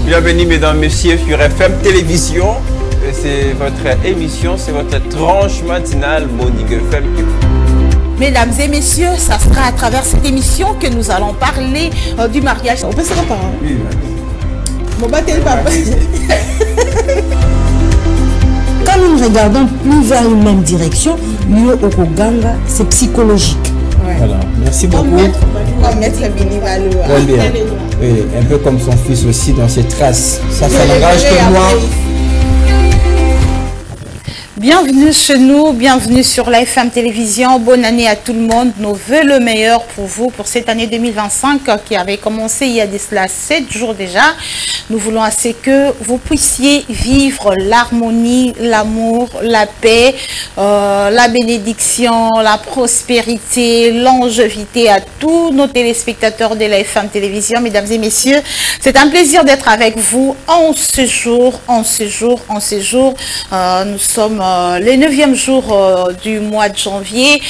Bienvenue mesdames, messieurs sur FM Télévision. C'est votre émission, c'est votre tranche matinale Morning FM. Mesdames et messieurs, ça sera à travers cette émission que nous allons parler du mariage. On peut se reparler. Oui. Mon baptême papa. Quand nous regardons plus vers une même direction, mieux au Koganga, c'est psychologique. Ouais. Voilà, merci beaucoup. Comme maître Bini Valou. Oui, un peu comme son fils aussi dans ses traces. Ça n'engage que moi. Bienvenue chez nous, bienvenue sur la FM Télévision. Bonne année à tout le monde. Nos voeux le meilleur pour vous pour cette année 2025 qui avait commencé il y a de cela 7 jours déjà. Nous voulons assez que vous puissiez vivre l'harmonie, l'amour, la paix, la bénédiction, la prospérité, longévité à tous nos téléspectateurs de la FM Télévision. Mesdames et messieurs, c'est un plaisir d'être avec vous en ce jour, nous sommes le 9e jour du mois de janvier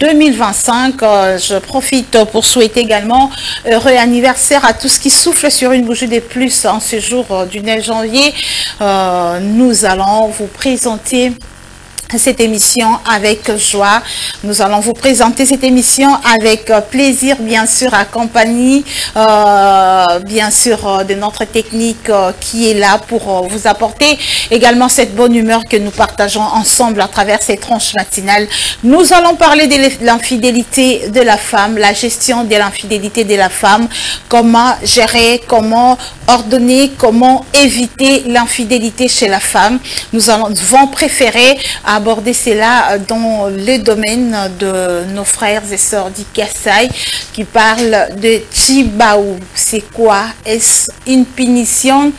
2025. Je profite pour souhaiter également heureux anniversaire à tous qui soufflent sur une bougie de plus en ce jour du 9 janvier. Nous allons vous présenter cette émission avec joie. Nous allons vous présenter cette émission avec plaisir, bien sûr, accompagné bien sûr de notre technique qui est là pour vous apporter également cette bonne humeur que nous partageons ensemble à travers ces tranches matinales. Nous allons parler de l'infidélité de la femme, la gestion de l'infidélité de la femme, comment gérer, comment ordonner, comment éviter l'infidélité chez la femme. Nous allons préférer aborder cela dans le domaine de nos frères et sœurs du Kassai qui parlent de Tchibaou. C'est quoi? Est-ce une punition?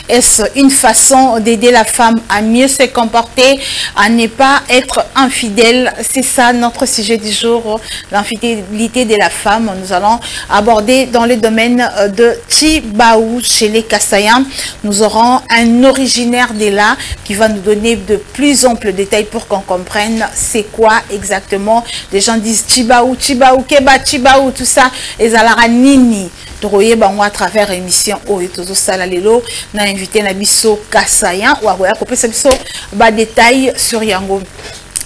Est-ce une façon d'aider la femme à mieux se comporter, à ne pas être infidèle? C'est ça notre sujet du jour, l'infidélité de la femme. Nous allons aborder dans le domaine de Tchibaou chez les Kassaïens. Nous aurons un originaire de là qui va nous donner de plus amples détails pour qu'on comprenne c'est quoi exactement. Les gens disent Tchibaou, Tchibaou, Keba, Tchibaou, tout ça. Et Zalara Nini. Droye bango à travers l'émission Oetozo Salalelo. Na invité Nabiso Kassaïen. Ou à couper Sabiso bas détails sur Yango.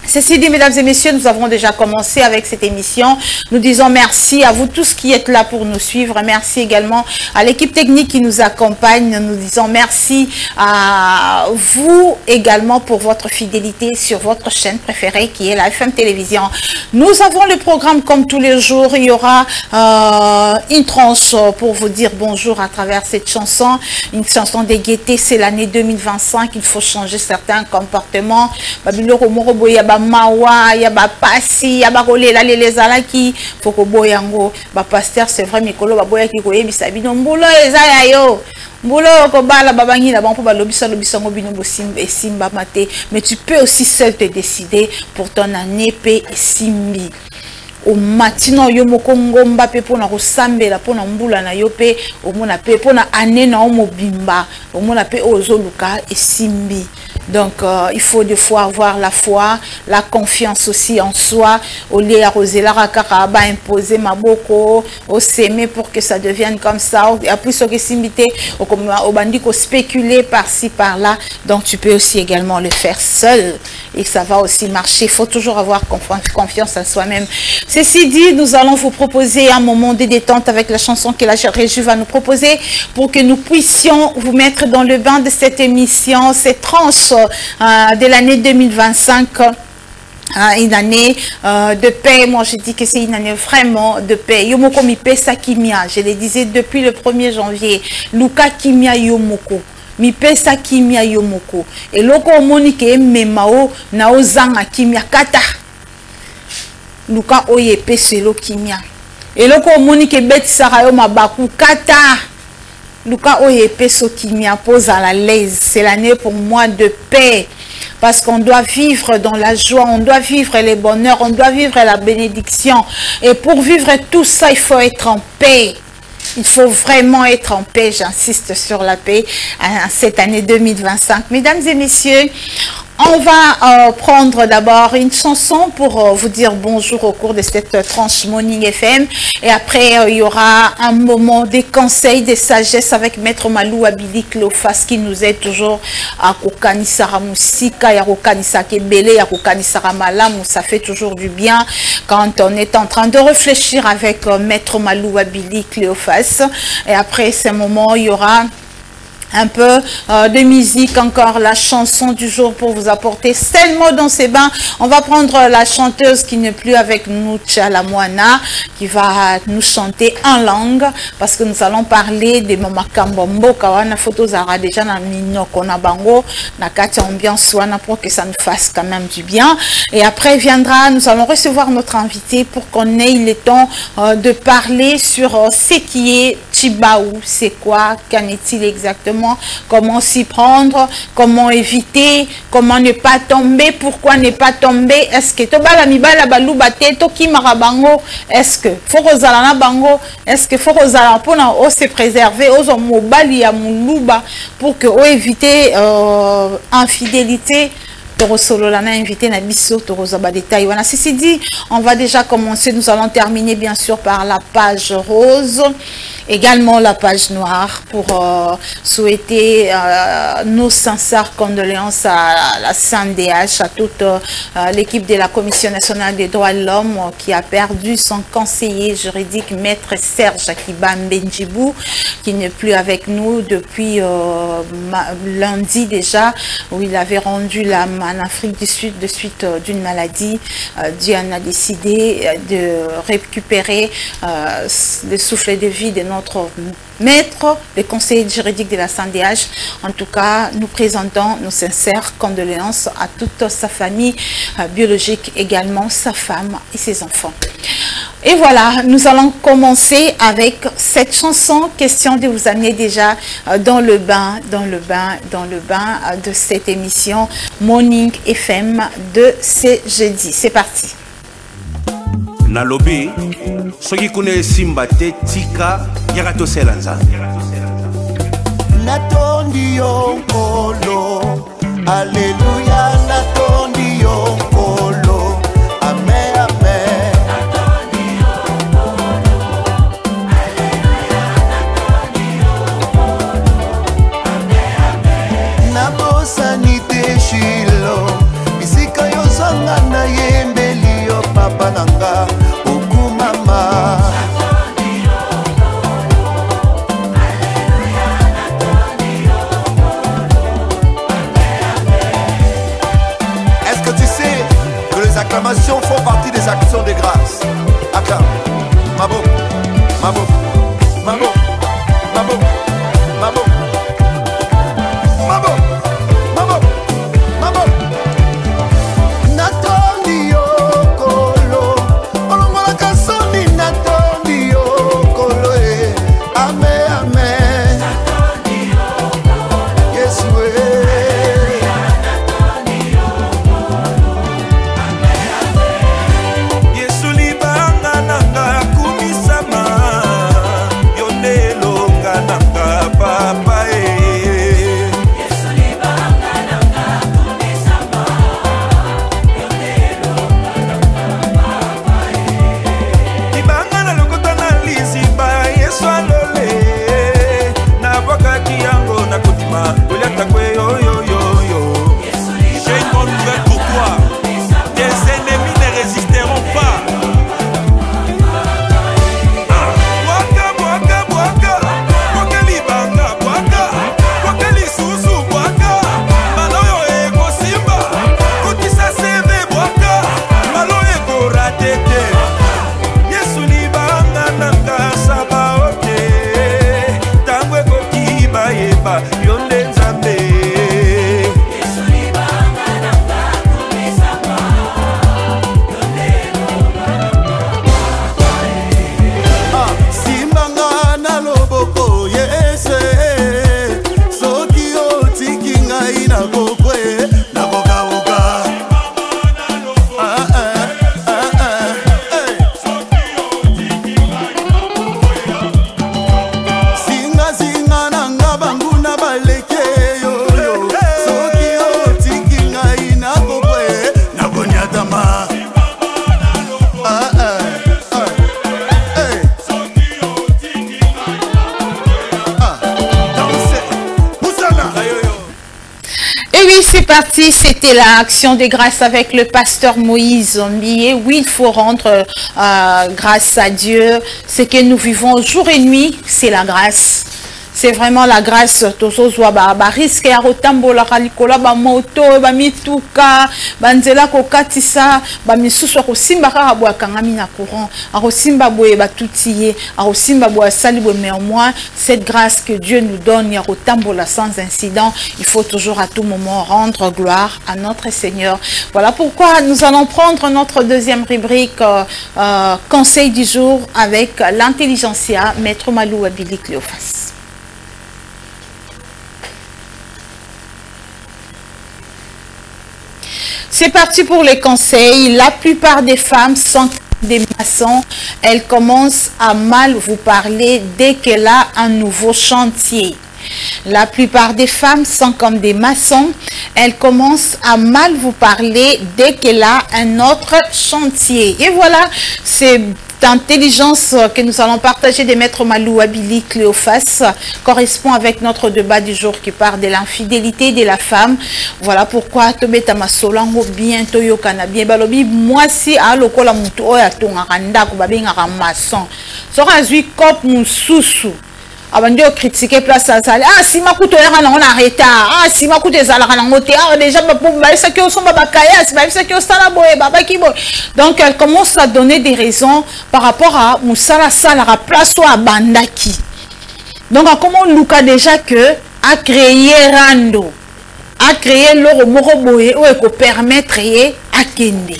Ceci dit, mesdames et messieurs, nous avons déjà commencé avec cette émission. Nous disons merci à vous tous qui êtes là pour nous suivre. Merci également à l'équipe technique qui nous accompagne. Nous disons merci à vous également pour votre fidélité sur votre chaîne préférée qui est la FM Télévision. Nous avons le programme comme tous les jours. Il y aura une tranche pour vous dire bonjour à travers cette chanson. Une chanson de gaieté, c'est l'année 2025. Il faut changer certains comportements. Mawa, ya ba pasi, ya ba kolela les alaki, foko boyango, ba pasteur c'est vrai mikolo ba boya ki koyebisa bino mbulo ezaya yo. Mbulo ko bala babangi la ban po ba lobisa ngo bino bosimba esimba mate, mais tu peux aussi seul te décider pour ton année pe esimbi. Au matin yo mokongo mbape pona ko sambela pona mbula na yo pe omona pe pona année na omobimba omona pe ozoluka esimbi. Donc, il faut des fois avoir la foi, la confiance aussi en soi. Au lieu d'arroser la rakaraba, imposer ma boko, au s'aimer pour que ça devienne comme ça. Et après, ce que s'imiter, au bandit, au spéculer par-ci, par-là. Donc, tu peux aussi également le faire seul. Et ça va aussi marcher. Il faut toujours avoir confiance en soi-même. Ceci dit, nous allons vous proposer un moment de détente avec la chanson que la Régie va nous proposer pour que nous puissions vous mettre dans le bain de cette émission, cette tranche de l'année 2025, une année de paix. Moi je dis que c'est une année vraiment de paix. Yomoko mi pesa kimia, je le disais depuis le 1er janvier. Luka kimia yomoko. Mi pesa kimia yomoko. Et loko monike memao na ozanga kimia kata. Luka oye peselo kimia. Et loko monike bet sarayo mabaku kata. Luka oye peso kimia pose à la l'aise. C'est l'année pour moi de paix. Parce qu'on doit vivre dans la joie, on doit vivre les bonheurs, on doit vivre la bénédiction. Et pour vivre tout ça, il faut être en paix. Il faut vraiment être en paix, j'insiste sur la paix, cette année 2025. Mesdames et messieurs, On va prendre d'abord une chanson pour vous dire bonjour au cours de cette tranche Morning FM. Et après, il y aura un moment des conseils, des sagesses avec Maître Malou Abili Cléophas qui nous aide toujours à Kokanisara Musika, à Kokanisara Kebele, à Kokanisara Malam, où ça fait toujours du bien quand on est en train de réfléchir avec Maître Malou Abili Cléophas. Et après ce moment, il y aura un peu de musique, encore la chanson du jour pour vous apporter seulement dans ces bains. On va prendre la chanteuse qui n'est plus avec nous, Tchala Moana, qui va nous chanter en langue, parce que nous allons parler de Mama Kambombo, Kawana photos ara déjà na minoko na bango, na kati ambiance wana pour que ça nous fasse quand même du bien. Et après viendra, nous allons recevoir notre invité pour qu'on ait le temps de parler sur ce qui est Chibaou, c'est quoi, qu'en est-il exactement, comment s'y prendre, comment éviter, comment ne pas tomber, pourquoi ne pas tomber, est-ce que tobala mibala baluba teto ki marabango, est-ce que faut rozala bango, est-ce que faut rozala pour se préserver aux mobali ya muluba pour que éviter infidélité. Solo lana invité na biso torozaba détail. Voilà, ceci dit, on va déjà commencer. Nous allons terminer bien sûr par la page rose, également la page noire pour souhaiter nos sincères condoléances à la CNDH, à toute l'équipe de la Commission nationale des droits de l'homme qui a perdu son conseiller juridique, Maître Serge Akibam Benjibou, qui n'est plus avec nous depuis lundi déjà, où il avait rendu l'âme en Afrique du Sud de suite d'une maladie. Diane a décidé de récupérer le souffle de vie de notre maître, le conseiller juridique de la CNDH. En tout cas, nous présentons nos sincères condoléances à toute sa famille biologique, également sa femme et ses enfants. Et voilà, nous allons commencer avec cette chanson, question de vous amener déjà dans le bain de cette émission Morning FM de ce jeudi. C'est parti. Nalobi, soki kune simba te tika yakato selanza. Natondi yonkolo, Alléluia, natondi yonkolo, amen, amen. Sanité Shilo, bisika yo sanga na yembeli yo papa nanga okumama. Est-ce que tu sais que les acclamations font partie des actions de grâce? Acclame, mabo, mabo, mabo, mabo, mabo. Yesu libanga nanga kumisama. fait partie, c'était l'action de grâce avec le pasteur Moïse Zombier. Oui, il faut rendre grâce à Dieu. Ce que nous vivons jour et nuit, c'est la grâce. C'est vraiment la grâce. Risque ya rotambola kalikola ba moto ba mituka ba nzela ko katisa ba misusu ko simba ka bo kangami na courant a simba boye ba tutiye a simba bo sali bo, mais au moins cette grâce que Dieu nous donne ya rotambola sans incident, il faut toujours à tout moment rendre gloire à notre Seigneur. Voilà pourquoi nous allons prendre notre deuxième rubrique conseil du jour avec l'intelligentsia Maître Malou Abili Cléophas. C'est parti pour les conseils. La plupart des femmes sont des maçons. Elles commencent à mal vous parler dès qu'elle a un nouveau chantier. La plupart des femmes sont comme des maçons. Elles commencent à mal vous parler dès qu'elle a un autre chantier. Et voilà, c'est intelligence que nous allons partager de Maître Malou Abili Cléophas correspond avec notre débat du jour qui parle de l'infidélité de la femme. Voilà pourquoi Tobeta Masolango bientôt yokana bien balobi moi si a lokola mutu oya tonga kanda ko babenga maçon. Sora zui kop mususu. Abandi critiquer place à ça. Ah si makuto ya na on arrête. Ah si makuto ezala na ngote. Ah déjà ba ça que osomba bakaya, c'est ça que osala boye baba ki boy. Donc elle commence à donner des raisons par rapport à musala sala la place ou à bandaki. Donc comment Luka déjà que a créé rando, a créé l'oro moko boye ou ko permettre à kende.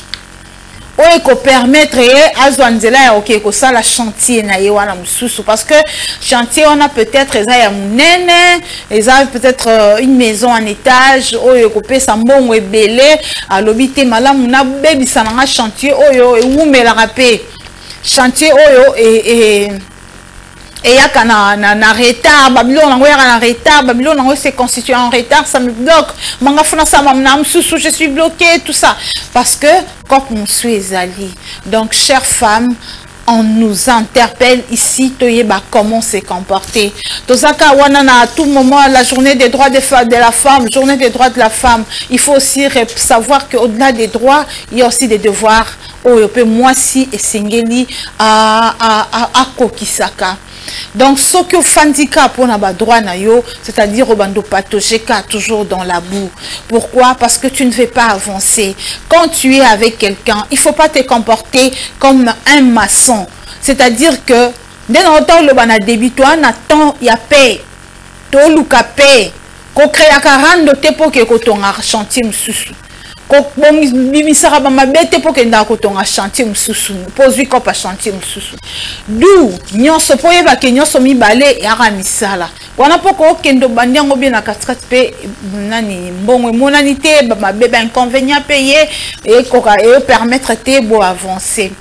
Ou ko permettre à Zwanzela ok ko ça la chantier na yewana mususu parce que chantier on a peut-être ya munene eza peut-être une maison en étage oyo ko pesa mbongo ebele alobite malamu na bebisa na chantier oyo ewumela rapé chantier oyo et ya kana na retard Babylone nango ya na retard Babylone nango s'est constitué en retard, ça me bloque manga funa ça mamna mususu je suis bloqué tout ça parce que quand on suis ali. Donc chères femmes, on nous interpelle ici toyeba comment se comporter. Tozaka wanana à tout moment la journée des droits de la femme, journée des droits de la femme. Il faut aussi savoir qu'au-delà des droits, il y a aussi des devoirs. Oh, moi si et singeli à kokisaka. Donc, ce que handicap pour n'a droit na yo, c'est-à-dire au bando patogeka toujours dans la boue. Pourquoi? Parce que tu ne veux pas avancer. Quand tu es avec quelqu'un, il faut pas te comporter comme un maçon. C'est-à-dire que dès longtemps le bana débit toi n'attend y a paix. To luka paix. Ko créa 40 te pour que ton chantier mususu. Bimisara bamabete pour que ndakotonga chantier mususu pozwi ko pa chantier mususu du nyonso poyeba ke nyonso mibale ya misala wana poko kendo bandiango bien na katikati pe nani mbongo monanité bamabeba inconvénient payé et koka et permettre te bo avancer.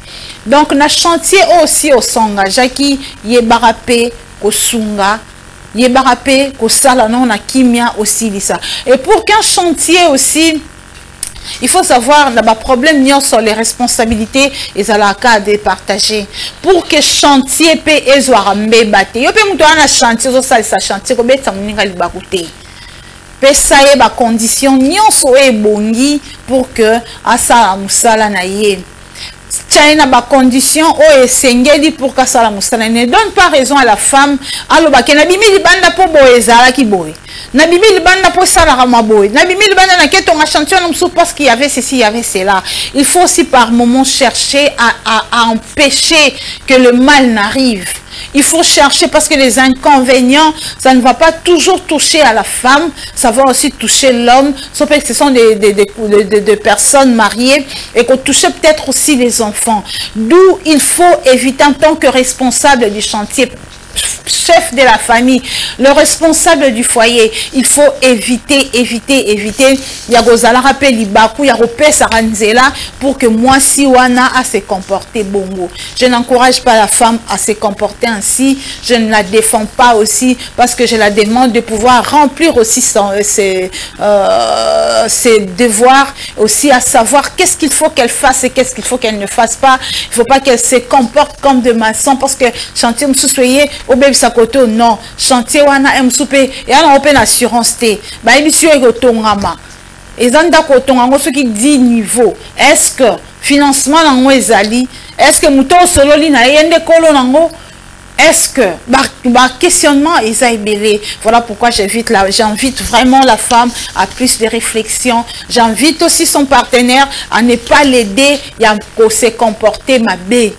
Donc na chantier aussi au songa jaki yebarape kosunga yebarape kosala non na kimia aussi lisa. Et pour qu'un chantier aussi il faut savoir d'abord problème sur les responsabilités et à la cas de partager pour que chantier pe ezoarambe bate yo pe muto ana chantier zo sa chantier ko beta muninga libakute pe sa e ba condition nyonso e bongi pour que asa musala na ye China ba condition o esengeli pour que ça la musala ne donne pas raison à la femme aloba ke na bimi libanda po boezala ki boy na bimi libanda po sala ma boy na bimi libanda na keto nga chantier non parce qu'il y avait ceci il y avait cela. Il faut aussi par moment chercher à empêcher que le mal n'arrive. Il faut chercher parce que les inconvénients, ça ne va pas toujours toucher à la femme, ça va aussi toucher l'homme, sauf que ce sont des personnes mariées et qu'on touche peut-être aussi les enfants. D'où il faut éviter en tant que responsable du chantier, chef de la famille, le responsable du foyer, il faut éviter. Yagozala rappel libaku yarope saranzela pour que moi si wana a se comporter bongo. Je n'encourage pas la femme à se comporter ainsi, je ne la défends pas aussi parce que je la demande de pouvoir remplir aussi ses devoirs, aussi à savoir qu'est-ce qu'il faut qu'elle fasse et qu'est-ce qu'il faut qu'elle ne fasse pas. Il ne faut pas qu'elle se comporte comme de maçon parce que chantier m'sousoyer au bébé sa côté non chantier wana m'soupé et alors open assurance té ba émission ego tongama ezanda kotonga ce qui dit niveau. Est-ce que financement nango ezali? Est-ce que muto sololi na yende kolo nango? Est-ce que questionnement est ébélé? Voilà pourquoi j'invite vraiment la femme à plus de réflexion. J'invite aussi son partenaire à ne pas l'aider à se comporter ma bête.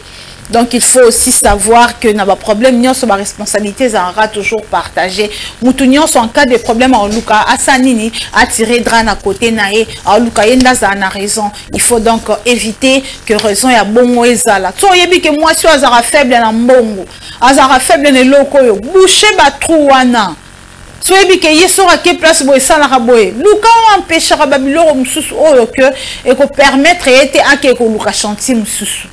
Donc il faut aussi savoir que dans le problème, nous avons responsabilité, ça aura toujours partagé. Nous en cas de problème, en Luka, Asanini a tiré drap à côté naé, en Luka yenda ça a raison. Il faut donc éviter que raison ya bongo ezala. So yebi que moi si azara faible na mbongo, azara faible ne loko yo, boucher ba trouana. So yebi que yesora ke place boy sala raboye. Luka empêchera babilo mususu oyo que et ko permettre été ake ko Luka chantier mususu.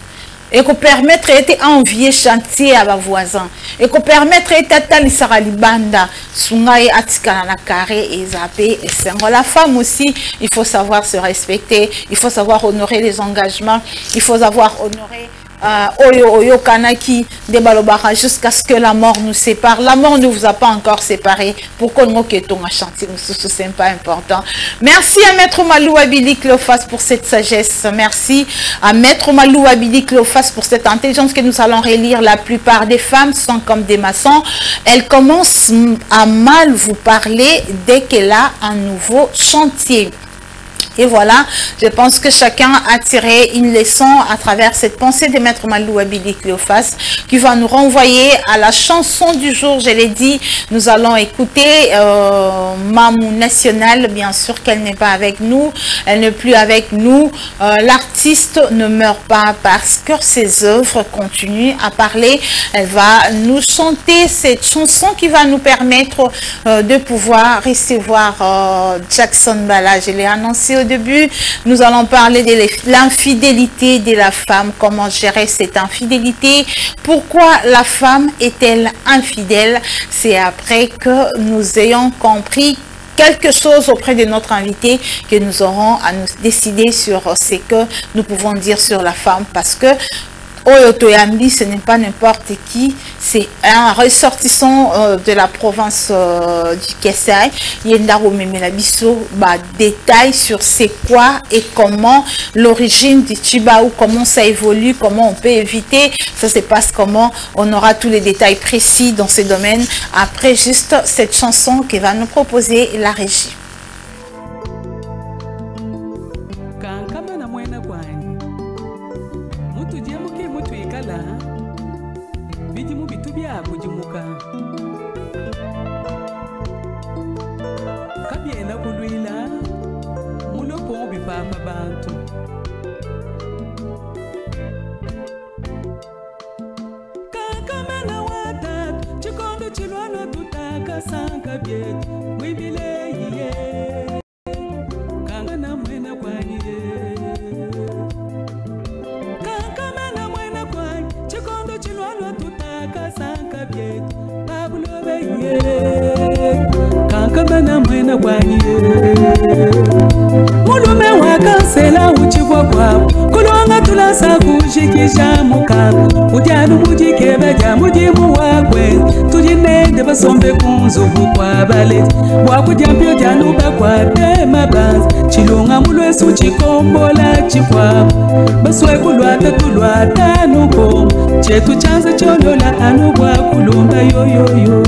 Et qu'on permettre d'être envier chantier à vos voisins. Et qu'on permettre d'être à libanda, sungaye atikana na carré et zappé. Et c'est la femme aussi, il faut savoir se respecter, il faut savoir honorer les engagements, il faut savoir honorer Oyo Kanaki de Balobara jusqu'à ce que la mort nous sépare. La mort ne vous a pas encore séparés. Pourquoi nous quittons à chantier, c'est pas important. Merci à Maître Malou Abili Cléophas pour cette sagesse. Merci à Maître Malou Abili Cléophas pour cette intelligence que nous allons relire. La plupart des femmes sont comme des maçons. Elles commencent à mal vous parler dès qu'elle a un nouveau chantier. Et voilà, je pense que chacun a tiré une leçon à travers cette pensée de Maître Malou Abili Cléophas qui va nous renvoyer à la chanson du jour. Je l'ai dit, nous allons écouter Mamou National. Bien sûr qu'elle n'est pas avec nous, elle n'est plus avec nous. L'artiste ne meurt pas parce que ses œuvres continuent à parler. Elle va nous chanter cette chanson qui va nous permettre de pouvoir recevoir Jackson Bala. Je l'ai annoncé au début, nous allons parler de l'infidélité de la femme, comment gérer cette infidélité, pourquoi la femme est-elle infidèle. C'est après que nous ayons compris quelque chose auprès de notre invité que nous aurons à nous décider sur ce que nous pouvons dire sur la femme, parce que Oyo Toyambi, ce n'est pas n'importe qui, c'est un ressortissant de la province du Kessai. Yendaro Memelabiso, détail sur c'est quoi et comment l'origine du Chibaou, comment ça évolue, comment on peut éviter. Ça se passe comment, on aura tous les détails précis dans ce domaine après juste cette chanson qui va nous proposer la régie. Mulume wakansela uchivwa kwabo kulonga tulasa kujikisha mukabu ujanu mujikebe ja mujimu wakwe tujinende basombe kunzubu kwa baleti wakujambio janu bakwate mabanzi chilunga mulwesu chikombola chikwabo baswe kulwata tulwata nuko chetu chanza cholola anu kwa kulumba yoyoyo.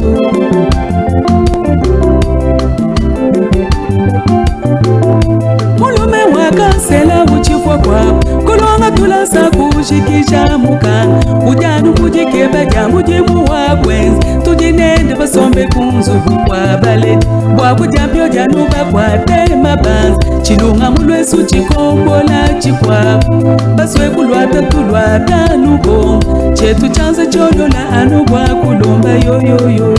Mulume wakansela uchifwa kwabo kulonga tulasa kushikisha muka ujanu kujikeba ja mujimu wakwenzi tujinende basombe kunzubu kwa baleti wakujambio janu bakwate mabanzi chilunga mulwesu chikombola chikwabo baswe kulwata tulwata nuko chetu chanza cholola anu kwa kulumba yoyoyo.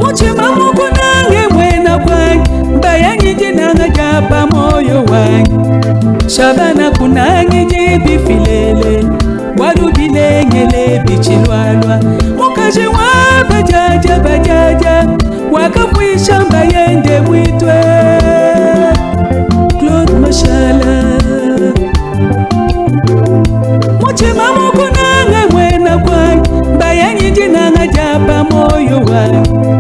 Muchima mukunange mwena kwanyi bayanyi jinanga japa moyo wanyi shabana kunange jibifilele walubilengele bichilwalwa mukaji wabajaja bajaja wakafwisha mbayende mwitwe Claude Mashala. Muchima mukunange mwena kwanyi bayanyi jinanga japa moyo wanyi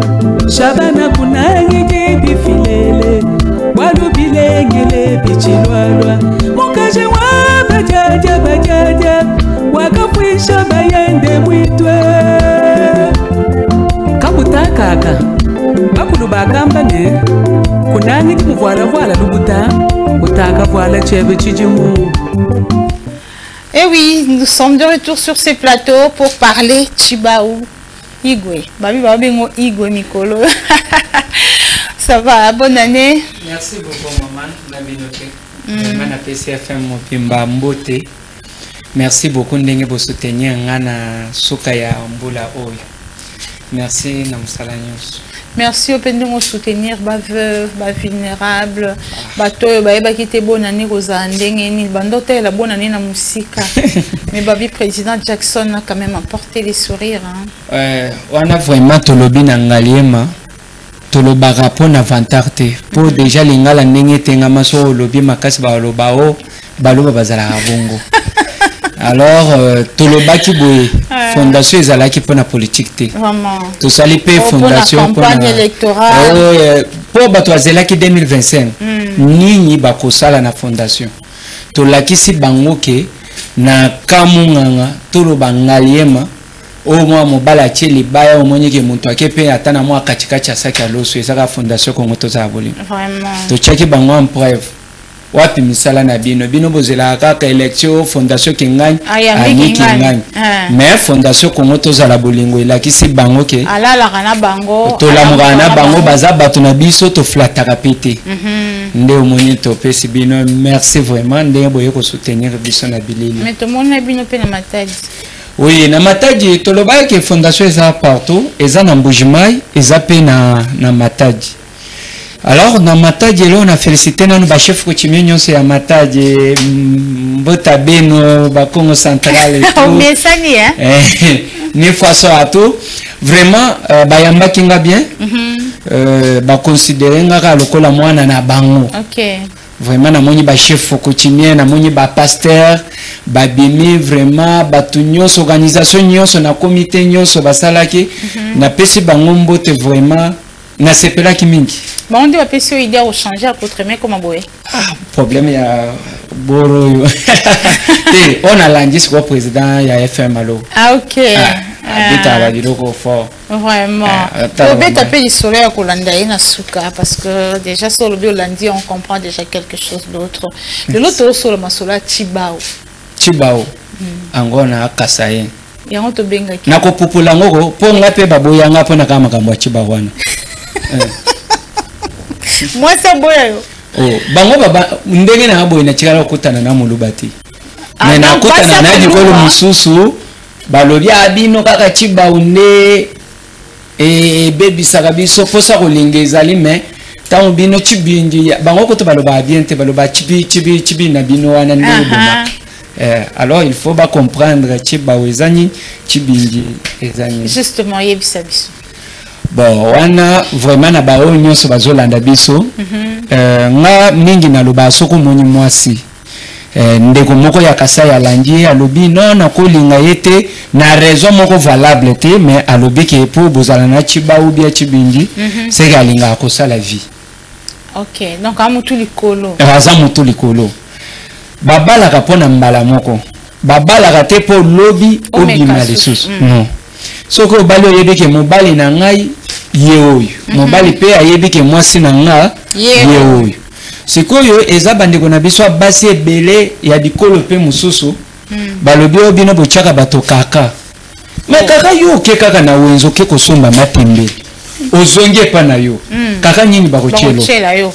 Lusaka. Bakulu bagamba ne kunani kumuvwala lubuta utaka voila chebe chijimu. Eh oui, nous sommes de retour sur ces plateaux pour parler Chibao Igwe. Babi Babingo Igwe Mikolo. Ça va, bonne année. Merci beaucoup maman, Maman na PCFM Mopimba Mbote. Merci beaucoup ndenge bo soutenir ngana suka ya mbula oyo. Merci na musala nyonso. Merci au peine de nous soutenir, bas veuve, bas vulnérable, bas toi, bas qui était bonne année aux Andengé, ni bandote la bonne année na musique. Mais babi président Jackson a quand même apporté les sourires. On a vraiment tolobi na ngaliema, toloba rapport na vantarte. Pour déjà lingala ndenge tenga maso lobi makasi ba lobao, baloba bazala bongo. Alors, tout le bas qui bouille, fondation est là qui pour la politique. Vraiment. Tout ça, les fondation pour la campagne électorale. Pour battre là qui 2025, ni bako sala na fondation. Tout là qui si bangoke na kamunganga, tout le bangaliema. Au moins mobala cheli baya au moins que muntu akepe atana moi katikati ya saki aloso ezaka fondation ko ngoto za aboli. Vraiment. To cheki bango en preuve. Wapi misala na bino bozela kaka élection fondation kingani ani kingani mais fondation kongo tozala bolingo elakisi bango ke ala la kana bango to la mugana bango baza bato na biso to flataka pete nde omoni to pesi bino merci vraiment nde boye ko soutenir biso na bilili mais to mona bino pe na matadi. Oui, na matadi to loba ke fondation eza partout eza na Mbujimai eza pe na matadi. Alors, dans Matadji, on a félicité nos chefs coutumiers, on s'est à Matadji, Botabeno, Bakongo Central et tout. Mais ça n'y est. Ni façon à tout. Vraiment, Bayamba Kinga bien. Considérer nga lokola mwana na bango. Ok. Vraiment, na moni ba chef coutumier, na moni ba pasteur, ba bimi vraiment, ba tunyos organisation nyos na comité nyos basalaki, na pesi bango mbote vraiment. Na sepela kimingi. Bon, on dit que si idée au changer à contre mais comment boye. Problème ya boro. On a lundi ce président ya FM allo. Ah ok. Habita la diloko fort. Vraiment. Le bet appelle le soleil à Kolanda et na suka parce que déjà sur le bio lundi on comprend déjà quelque chose d'autre. De l'autre sur le masola Chibao. Chibao. Angona Kasaye. Yango to benga ki. Na ko pupula ngoko po ngape baboya ngapo na kama kamba Chibao wana. Moi c'est boya yo. Oh, bango baba ndenge na boya na chikala kutana na mulubati. Mais na kutana na dikolo mususu balobi abino kaka Chibao nde baby sakabiso posa kolingeza li mais tant bino chibinji bango ko to baloba bien te baloba chibi na bino wana nde boma. Alors il faut pas comprendre Chibao ezani chibinji ezani. Justement yebisa biso. Bon, wana vraiment na bao nyonso bazolanda biso. Nga mingi na loba soko moni mwasi. Ndeko moko ya Kasai alandi alobi non na kolinga yete na raison moko valable te mais alobi ke pour bozala na Chibao bia chibinji c'est galinga akosa la vie. OK, donc amutu likolo. Raza mutu likolo. Babala kapona mbala moko. Babala kate po lobby obima lisusu. Non. Soko bali oyebike mobali na ngai yeoyo. Mobali pe ayebike mwasi na nga yeoyo. Sikoyo eza bandeko na biso basi ebele ya bikolo pe mususu. Balobi obino bochaka bato kaka. Mais kaka yo ke kaka na wenzo ke kosomba matembe. Ozonge pa na yo. Kaka nyingi bakochelo. Bakochela yo.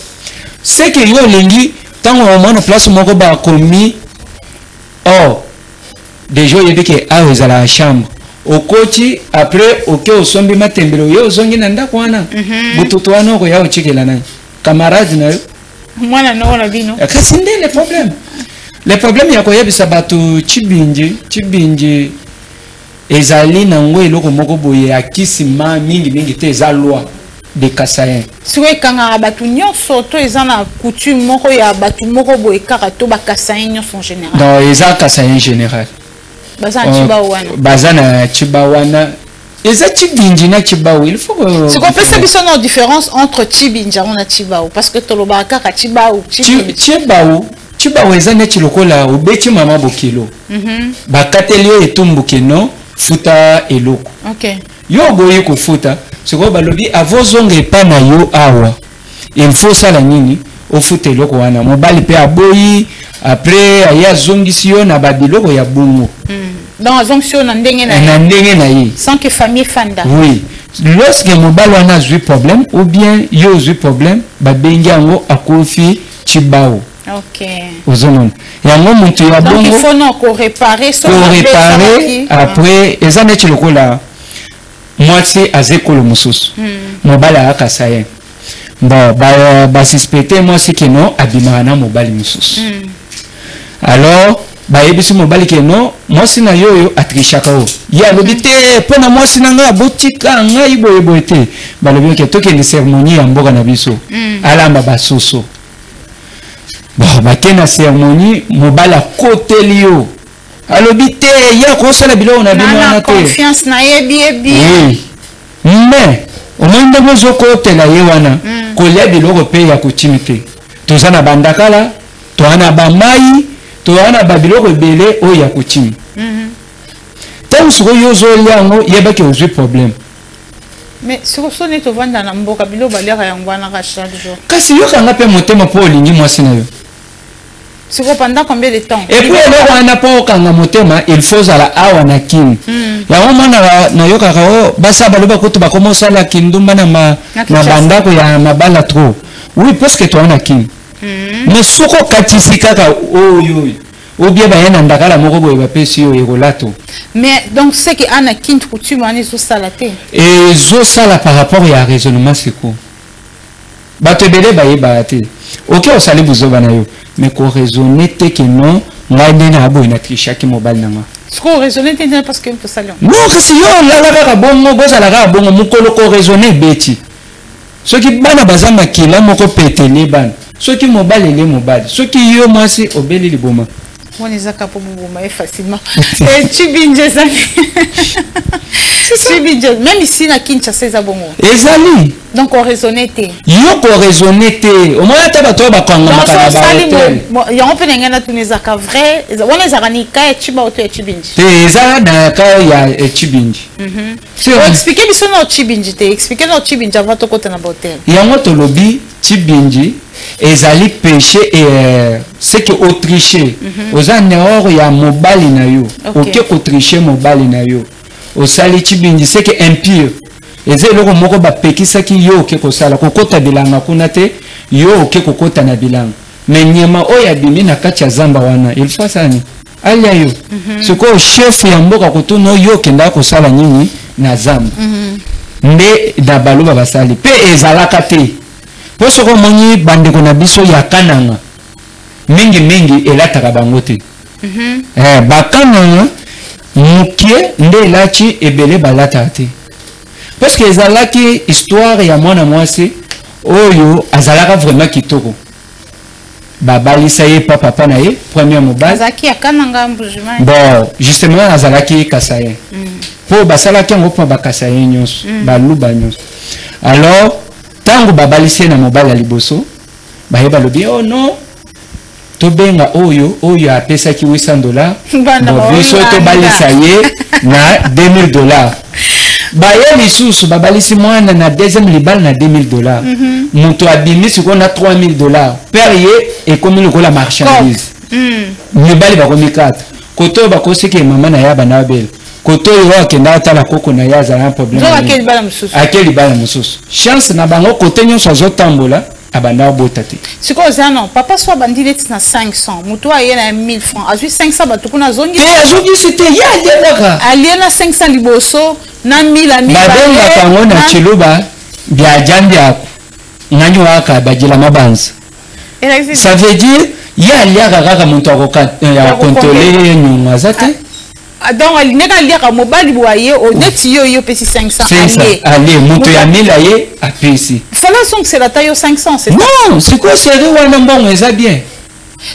C'est que yo lengi tango au moins place moko ba komi déjà yebike aweza la chambre au coach après OK osombi matembelo yo zongi na ndako wana bututu wana ko ya ochikela na camarade na yo mwana no na bino kasi nde le problème ya ko yebisa batu chibinji ezali na ngo eloko moko boye akisima mingi te za loi de Kasayen. Si vous kanga batu nyonso to ezana coutume moko ya batu moko boye kaka to ba Kasayen nyonso en général. Non, eza Kasayen général. Bazana Chibao wana. Bazana Chibao wana. Eza chibinji na Chibao, il faut que c'est qu'on peut savoir la différence entre chibinji et Chibao parce que to loba kaka Chibao. Chibao eza neti lokola obeti mama bokilo. Bakatelio etumbuke no futa eloko. OK. Yo boye ko futa c'est quoi balobi avozonga pas na yo awa il faut ça la nini au foot loko wana mobali pe aboyi après aya zongisi yo na babiloko ya bongo donc azongisi na ndenge na ye sans que famille fanda oui lorsque mobali wana azwi problème ou bien yo azwi problème babengi yango akofi chibao. Ok. Yango muntu ya bongo. Donc il faut non ko réparer après ezane chilokola moitié azekolo mususu. Mobala akasaye. Bon ba suspecter moi c'est que non abimana na mobali mususu. Alors ba yebisi mobali que non moi sina yoyo atrishaka o. Ya lobite pona moi sina nga botika nga iboyebote. Ba lobi que toke ni cérémonie ya mboka na biso. Alamba basoso. Bon, bakena cérémonie mobala côté lio. Alobite ya ko sala bilo na bino na te. Confiance na yebi. Oui. Mais au moins ndeko zoko la yewana ko le bilo pe ya kuchimite. Tozana bandakala, toana ba mai, toana ba bilo belé o ya kuchimi. Tant que yo zo yango yeba ke ozu problème. Mais sur ce n'est au vendre dans mboka bilo balera yangwana ka chaque jour. Kasi yo kanga pe motema po lingi mwasi na yo. C'est pendant combien de temps? Et puis on n'a pas aucun motema, il faut à la awa na kin. Ya wama na yoka kao basa baloba kutu ba commencer la kindumba na banda ko ya mabala trop. Oui parce que toi na kin. Mais soko katisika ka oyo. Ou bien ba yana ndakala moko boye ba pesi yo egolato. Mais donc c'est que ana kin coutume ani zo salate. Et zo sala par rapport ya raisonnement c'est quoi? Ba te bele ba yeba te. OK on sali buzo bana yo. Mais qu'on raisonne que non, là il y a une triche qui mobile nanga. Ce qu'on raisonne parce que pour ça. Non, si yo là la bon goza la bon mukolo ko raisonner beti. Ce qui bana bazama ki la moko petele ban. Ce qui mobile les mobile. Ce qui yo moi c'est obeli liboma. On les a capable de facilement. Et tu binges ça. Même ici na Kinshasa c'est bongo. Ezali. Donc on raisonnait té. Yo ko raisonner té. Au moins ta bato ba kwanga makala ba. Ya on peut ngana tuneza ka vrai. On les a ranika et tu ba auto et tu binge. Té za na ka ya et tu binge. On expliquer biso no tu binge té. Expliquer no tu binge avant to kota na hotel. Ya ngoto lobi tu binge. Ezali péché et c'est que autricher aux anneaux ya mobali na yo OK ko tricher mobali na yo au sali chibindi c'est que impire ezelo moko ba pekisa ki yo OK ko sala ko kota bilanga kuna te yo OK ko kota na bilanga mais nyema o ya bimi na kati ya zamba wana il faut ça ni alia yo c'est ko chef ya mboka ko tuno yo kenda ko sala nyinyi na zamba nde da baloba basali pe ezalaka te. Pour ce que bande ko na biso ya kananga mingi elataka bango te bakananga mukie nde elati ebele balata te parce que ezalaki histoire ya mwana mwasi oyo azalaka vraiment kitoko babalisa ye papa na ye premier mobile azaki akananga mbujima bon justement azalaki kasaye po basalaki yango po bakasaye nyonso baluba nyonso alors tango babalisi na mobile ya liboso bayeba lobi oh non tobenga oyo apesaki $800 biso tobalisa ye na $2000 baye lisusu babalisi mwana na deuxième libal na $2000 mutu abimisi ko na $3000 per ye ekomi lokola marchandise mibali bakomi 4 koto bakosiki mama na ya bana bel koto yo akenda atala koko na ya za un problème akeli bala mususu chance na bango kote nyonso azotambola abanda botati siko zano papa so bandile na 500 mutu aye na 1000 francs azui 500 batukuna zongi azongi c'était ya debaka aliena 500 liboso na 1000 ami babenga kango na chiluba bia jambi ako nganyo aka bajila mabanza ça veut dire ya liaka kaka muntu ya contrôler nyunga zate donc il n'est qu'à lire à mobile boyer au net yo pesi 500 allez mutu ya 1000 aye apesi fala son que c'est la taille 500 c'est non c'est quoi c'est wana mbongo eza bien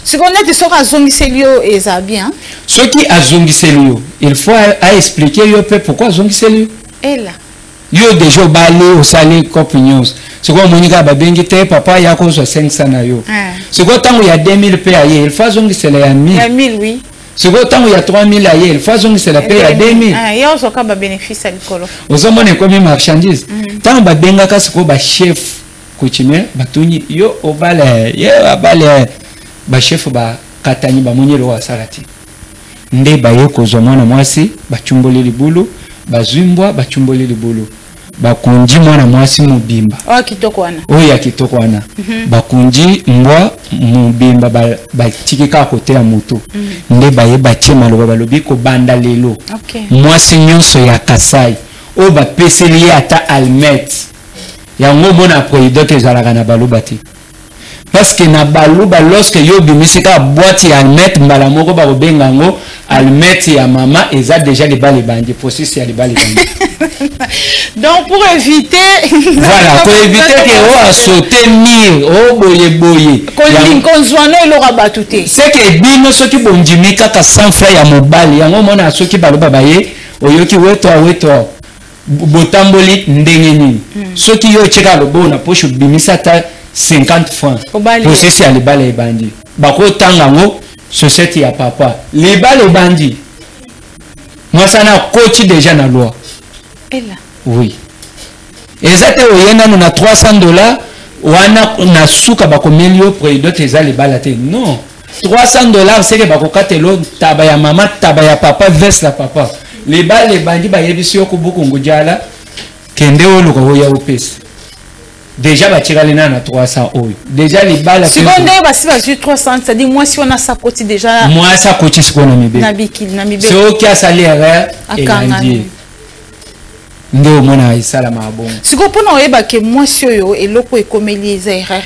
ce qu'on est sur azongiselio eza bien ce qui azongiselio il faut expliquer yo pe pourquoi azongiselio elle yo déjà balé au salé copignos c'est quoi monika babengi te papa yako so 500 na yo c'est quoi tango ya 2000 pe aye il faut azongisela ya 1000 ya 1000 oui Ce que tant il y a 3000 ailleurs, il faut que c'est la paye à 2000. Ah, il y a aussi un bénéfice à l'école. Aux hommes, on est comme une marchandise. Tant que benga kas ko ba chef coutumier, batuni yo obale, yo abale ba chef ba katani ba monyelo wa salati. Nde ba yo ko zomona mwasi ba chumboli libulu, ba zumbwa ba chumboli libulu. Bakunji mwana mwasi mubimba. Oh kitoko wana. Oya kitoko wana. Bakunji mbwa mubimba ba tikika kote ya mutu. Nde baye batie maloba balobi ko banda lelo. Okay. Mwasi nyonso ya Kasai. O ba peseli ata almet. Ya ngomona proidote ezalaka na baluba te. Parce que na baluba lorsque yo bimisika boîte ya almet mbala moko ba kobenga ngo almet ya mama eza déjà les balles bandi processus ya les balles bandi. Donc pour éviter voilà, pour éviter que on a sauté mire, oh boye boye. C'est que bino soki bonjimika ka sans frère ya mobali, yango mona soki baluba baye, oyoki weto botamboli ndenge nini. Soki yo cheka lobo na poche bimisa ta 50 francs. Processus ya les balles bandi. Bako tanga ngo société ya papa. Les balles bandi. Moi ça na coach déjà na loi. Et là. Oui. Exactement, il y a $300, wana na suka bako melio proidote eza les balate. Non. $300 c'est que bako katelo tabaya mama tabaya papa verse la papa. Les balles les bandits ba yebisi yoko buku ngujala kende olo ko ya upesi. Déjà ba tirale na 300 oyo. Déjà les balles seconde ba si ba 300, ça dit moi si on a sa côté déjà. Moi ça côté ce qu'on a mis. Na bikil na mibe. C'est OK à salaire et lundi. Ndo mona isala mabongo. Siko pona oyeba ke mwasi oyo eloko ekomeli eza erreur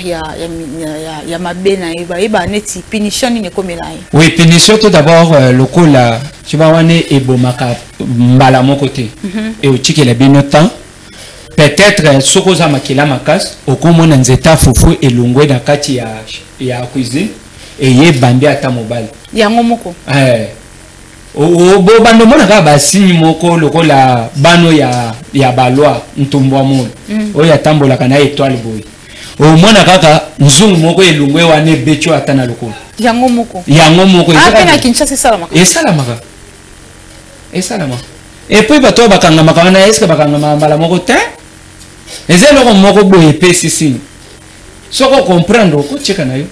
ya mabena eba neti punition ni ekomela ye. Oui, punition tout d'abord lokola tu vas wane ebomaka mbala moko te. Et otiki la bino temps. Peut-être soko za makila makas okomona nzeta fufu elongwe na kati ya cuisine et ye bambi ata mobile. Yango moko. Bo bando mona ka basini moko lokola bano ya balwa ntumbwa molo oya tambola kana étoile boy o mona kaka nzungu moko elungwe wane becho atana lokola yango moko ezaka na Kinshasa salamaka esalamaka et puis bato bakanga makana est-ce que bakanga mambala moko te ezelo moko boye pesi sini soko comprendre ko cheka nayo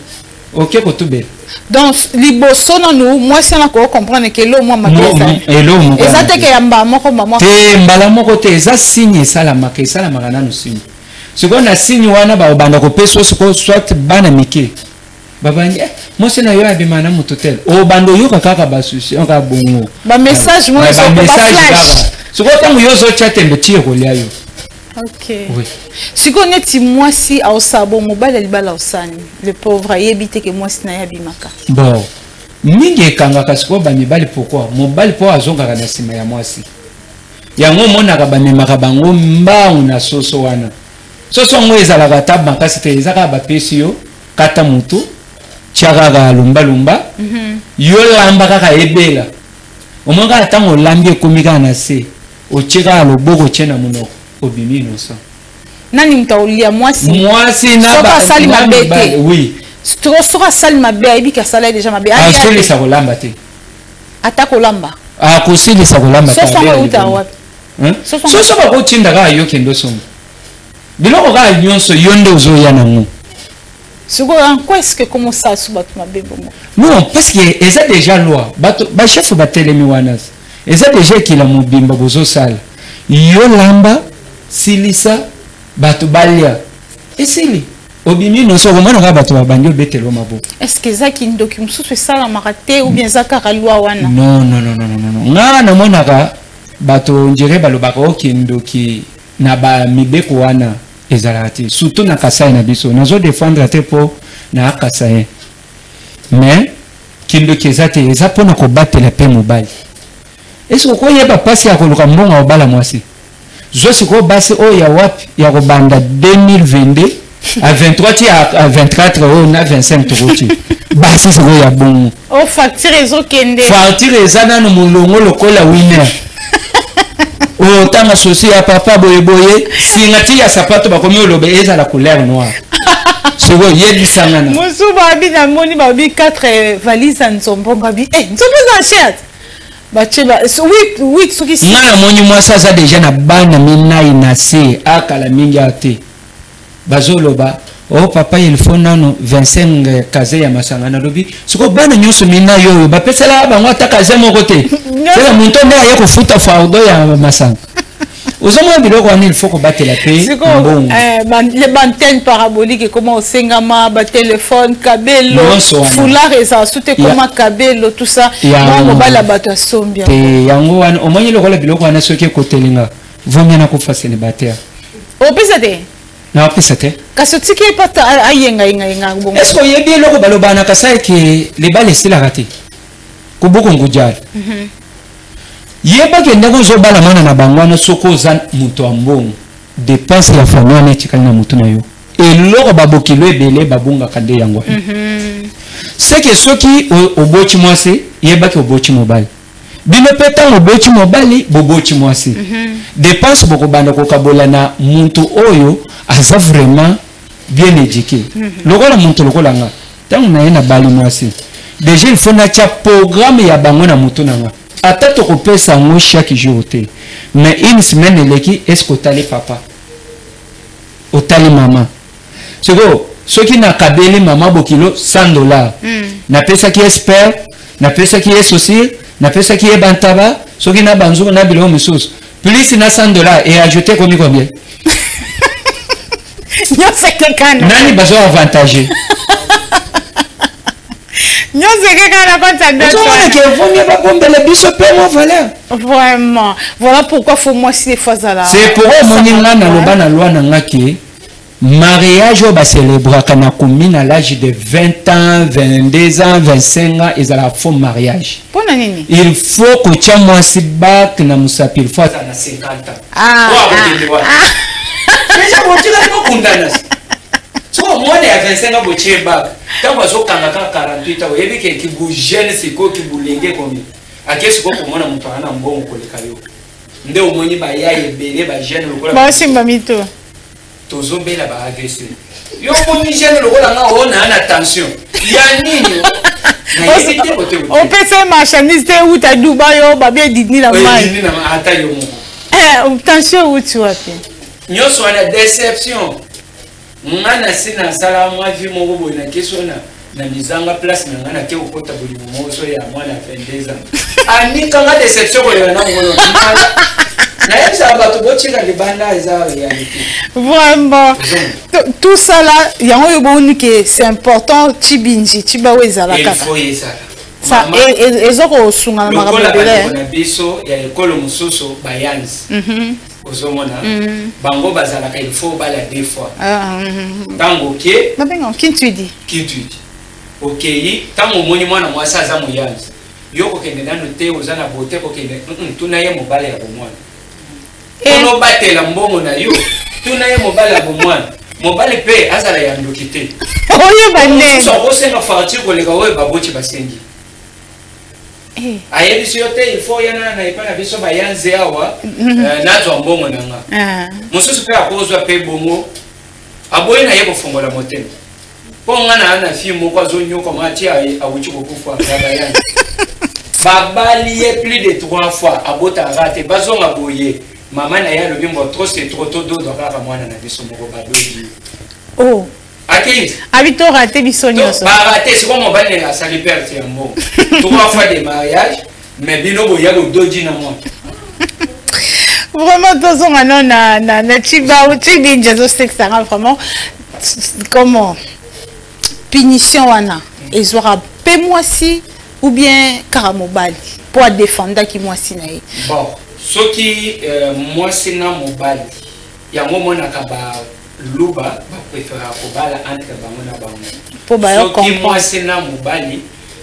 OK ko tube. Donc liboso na nous moi si on a comprendre que lo moi mabeza ezate ke yamba moko mama te mbala moko te eza signe salama na no signe seconde signe wana ba banda ko peso soit bana mike babandi moi si na yo abimana mutotel o bando yo kaka ba susi on ka bongo ba message moi so ba flash seconde yo zo chat mbeti ko lia yo. OK. Oui. Si on est moi si au sabon mobile libala osani le pauvre yebite que moi si na yabimaka. Bon. Mingi kanga kasiko ba mibali pourquoi? Mobile po azonga kana sima ya mwasi. Yango mona ka ba memaka bango mba una soso wana. Soso ngo ezala ka tab makasi te ezaka ba pesio kata mutu tiaka ga lumba. Yo lamba kaka ebela. Omonga atango lambi komika na se. O cheka loboko chena munoko. Obimi nosa. Nani mtaulia mwasi na soka sali mabete. Oui. Soka sali mabete ibi ka sala déjà mabete. Asili sa kolamba te. Atako lamba. Kusili sa kolamba ta. Soso ngo uta wapi? Soso ba ko tinda ga yo kendo somo. Biloko ga nyonso yonde uzo yana ngo. Sugo en quoi est-ce que comment ça suba tu mabebe mo? Non, parce que eza déjà loi. Ba chef ba telemi wanas. Eza déjà ki la mobimba bozo sala. Yo lamba silisa batu balia esili obimi no so komana ka batu babangi obetelo mabo. Est-ce que ça qui document sous ça la marate ou bien ça karalwa wana? Non nga na mona ka batu njere balobaka okindoki na ba mibeko wana ezalati surtout na Kasai na biso nazo défendre te po na Kasai mais kindoki ezate eza pona ko batela pe mobile. Est-ce que vous avez passé à Kolokambon au Balamwasi? Je suis passé au Yawap, Yarobanda 2022, à 23, à 24, on a 25 euros. Bassi, c'est quoi bon? Oh, facture les autres kende. Facture les années, nous l'avons le col à winner. Oh, tant associé à papa boye, si la tia sapato, bah, comme le bébé, à la couleur noire. C'est quoi, il y a du sangana. Moussou babi na moni babi 4 valises en nzombo babi. Eh, nzombo za chat. Ba cheba, oui, ce qui c'est. Ngana moni moi ça déjà na bana mina inase akala mingi ate. Bazoloba, oh papa il faut nano 25 kaze ya masangana lobi. Siko bana nyonso mina yo ba pesela ba ngwa ta kaze mo côté. C'est la monto nda ya ko futa fardo ya masanga. Osoma biloko wana il faut ko battre la paix. C'est comme les antennes paraboliques comment au sengama ba téléphone kabelo foulard et ça tout est comment kabelo tout ça moi mobala bato sombia. Et yango wana o moni lokola biloko wana soki ko telinga. Vomia na ko fa célibataire. O pesate. Na pesate. Kasotiki pata ayenga inga bongo. Est-ce que yebi loko balobana kasai ke les balles c'est la raté. Ko boko ngujal. Yeba kende ko zobala mana na bangwana soko za muto ambongo dépense ya famille na tikali na mutu na yo eloko babokilo ebele babunga kande yango c'est que soki obochi mwasi yeba ke obochi mobali bino peta obochi mobali bobochi mwasi dépense boko banda ko kabola na muntu oyo aza vraiment bien éduqué lokola muntu lokola nga tangu na yena bali mwasi déjà il faut na cha programme ya bango na mutu na nga Attends qu'on peut s'en chaque jour. Mais une semaine, est-ce que tu as les papa? Ou tu as les maman? C'est quoi? Ceux qui n'ont qu'à béler maman, $100. N'a pas ça qui est sperme, n'a pas ça qui est saucisse, n'a pas ça qui est bantaba, ceux qui n'ont pas banzou, n'a pas de sauce. Plus il y a $100 et ajouter combien? Non, c'est quelqu'un. Nani besoin avantagé. Vraiment. Voilà pourquoi faut moi si des fois là. C'est pour moi na loi na mariage au célébrer quand on à l'âge de 20 ans, 22 ans, 25 ans et à la faux mariage. Il faut que tu aies moi si bac na musapi il faut à 50 ans. Déjà tu l'as condamné. So moi à 25 ans tu es bac. Quand on a 48 ans, il y a qui vous gêne c'est quoi qui vous lingue comme à qu'est-ce que pour moi na mutana na mbongo ko lekayo. Nde o moni ba ya ebele ba gêne lokola. Ba simba mito. Tozobela ba agresser. Yo moni gêne lokola nga ona na tension. Ya nini? Na yete ko te. On peut faire marchandise où ta Dubaï yo ba bien dini la mai. Dini na ata yo mo. Tension où tu wapi? Nyoso na déception. Ngana sina sala mwa vi mo bobo na kesona na mizanga place na ngana ke ukota buli mozo ya mwana 22 ans. Ani kanga déception ko yana ngolo. Na yesa bato bochika libanda eza réalité. Vraiment. Tout ça là, yango yo boni que c'est important tibinji tibaweza la kaka. Il faut y ça. Ça ezoko sunga na makabele. Na biso ya ekolo mususu bayanzi. Ozomona bango bazalaka il faut bala deux fois tango ke mabenga kintuidi okay tango moni mwana mwasa za muyanzi yoko kende nano te ozana bote ko kende tuna ye mobala ya bomwana ono batela mbongo na yo tuna ye mobala ya bomwana mobali pe azala ya ndokite oye bande so ko senga farti ko lega oye babochi basengi ayebi siyote il faut yana na ipana biso bayanze awa nazo mbongo nanga mususu pe akozwa pe bongo aboye na yeko fongola motema po ngana ana fimo kwa zonyo ko mati awuchi ko kufa bayanze babali ye plus de 3 fois abota rate bazonga boye mama na ya lobimbo trop c'est trop tôt do kaka mwana na biso moko badoji oh Akis. Habito raté bisogno. Bah raté, c'est comme on va les salir perdre un mot. 3 fois de mariage, mais bino boya go doji na moi. Vraiment tozo ngano na chiba ou chibinja zo sexara vraiment comment punition wana ezora pe moi si ou bien karamobali pour défendre qui moi si nae. Bon, ce qui moi si na mobali. Ya momo na kaba luba ba préféra ko bala entre bango na bango po ba yo comprendre so ki moi c'est na mobali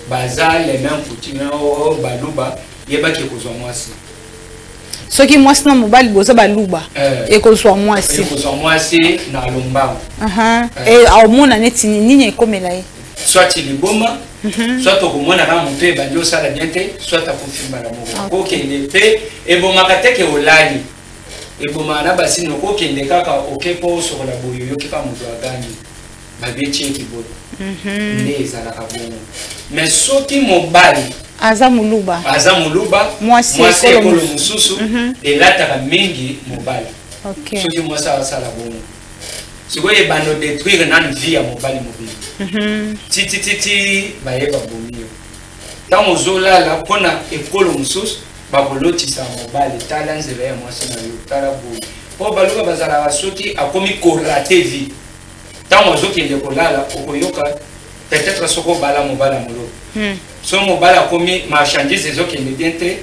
baza les mêmes coutumes o ba luba yeba ki ko zo moi si so ki moi c'est na mobali boza ba luba e ko zo moi si na lomba et au mona neti nini ekomela ye soit il boma soit ko mona ka monte ba ndio sala niente soit ta confirma la moko ko kende pe e boma kateke olali et bon, on a bassin no ko kende kaka okepo sur la boyo yo kika mutu agani babetie kiboto nde ezalaka bongo mais soki mobali aza muluba mwasi ekolo mosusu elataka mingi mobali soki mwasi asala bongo sikoyo ebando détruire nanu vie ya mobali mobili titititi bayeba bomio ntango ozolala mpona ekolo mosusu bakolotisa mobali tala nzela ya mwasi na yo tala boye mpo baluka bazalaka soki akomi korate vie ntango azokende kolala okoyoka peut-être soko obala mobali amolo so mobali akomi marchandise ezokende bien te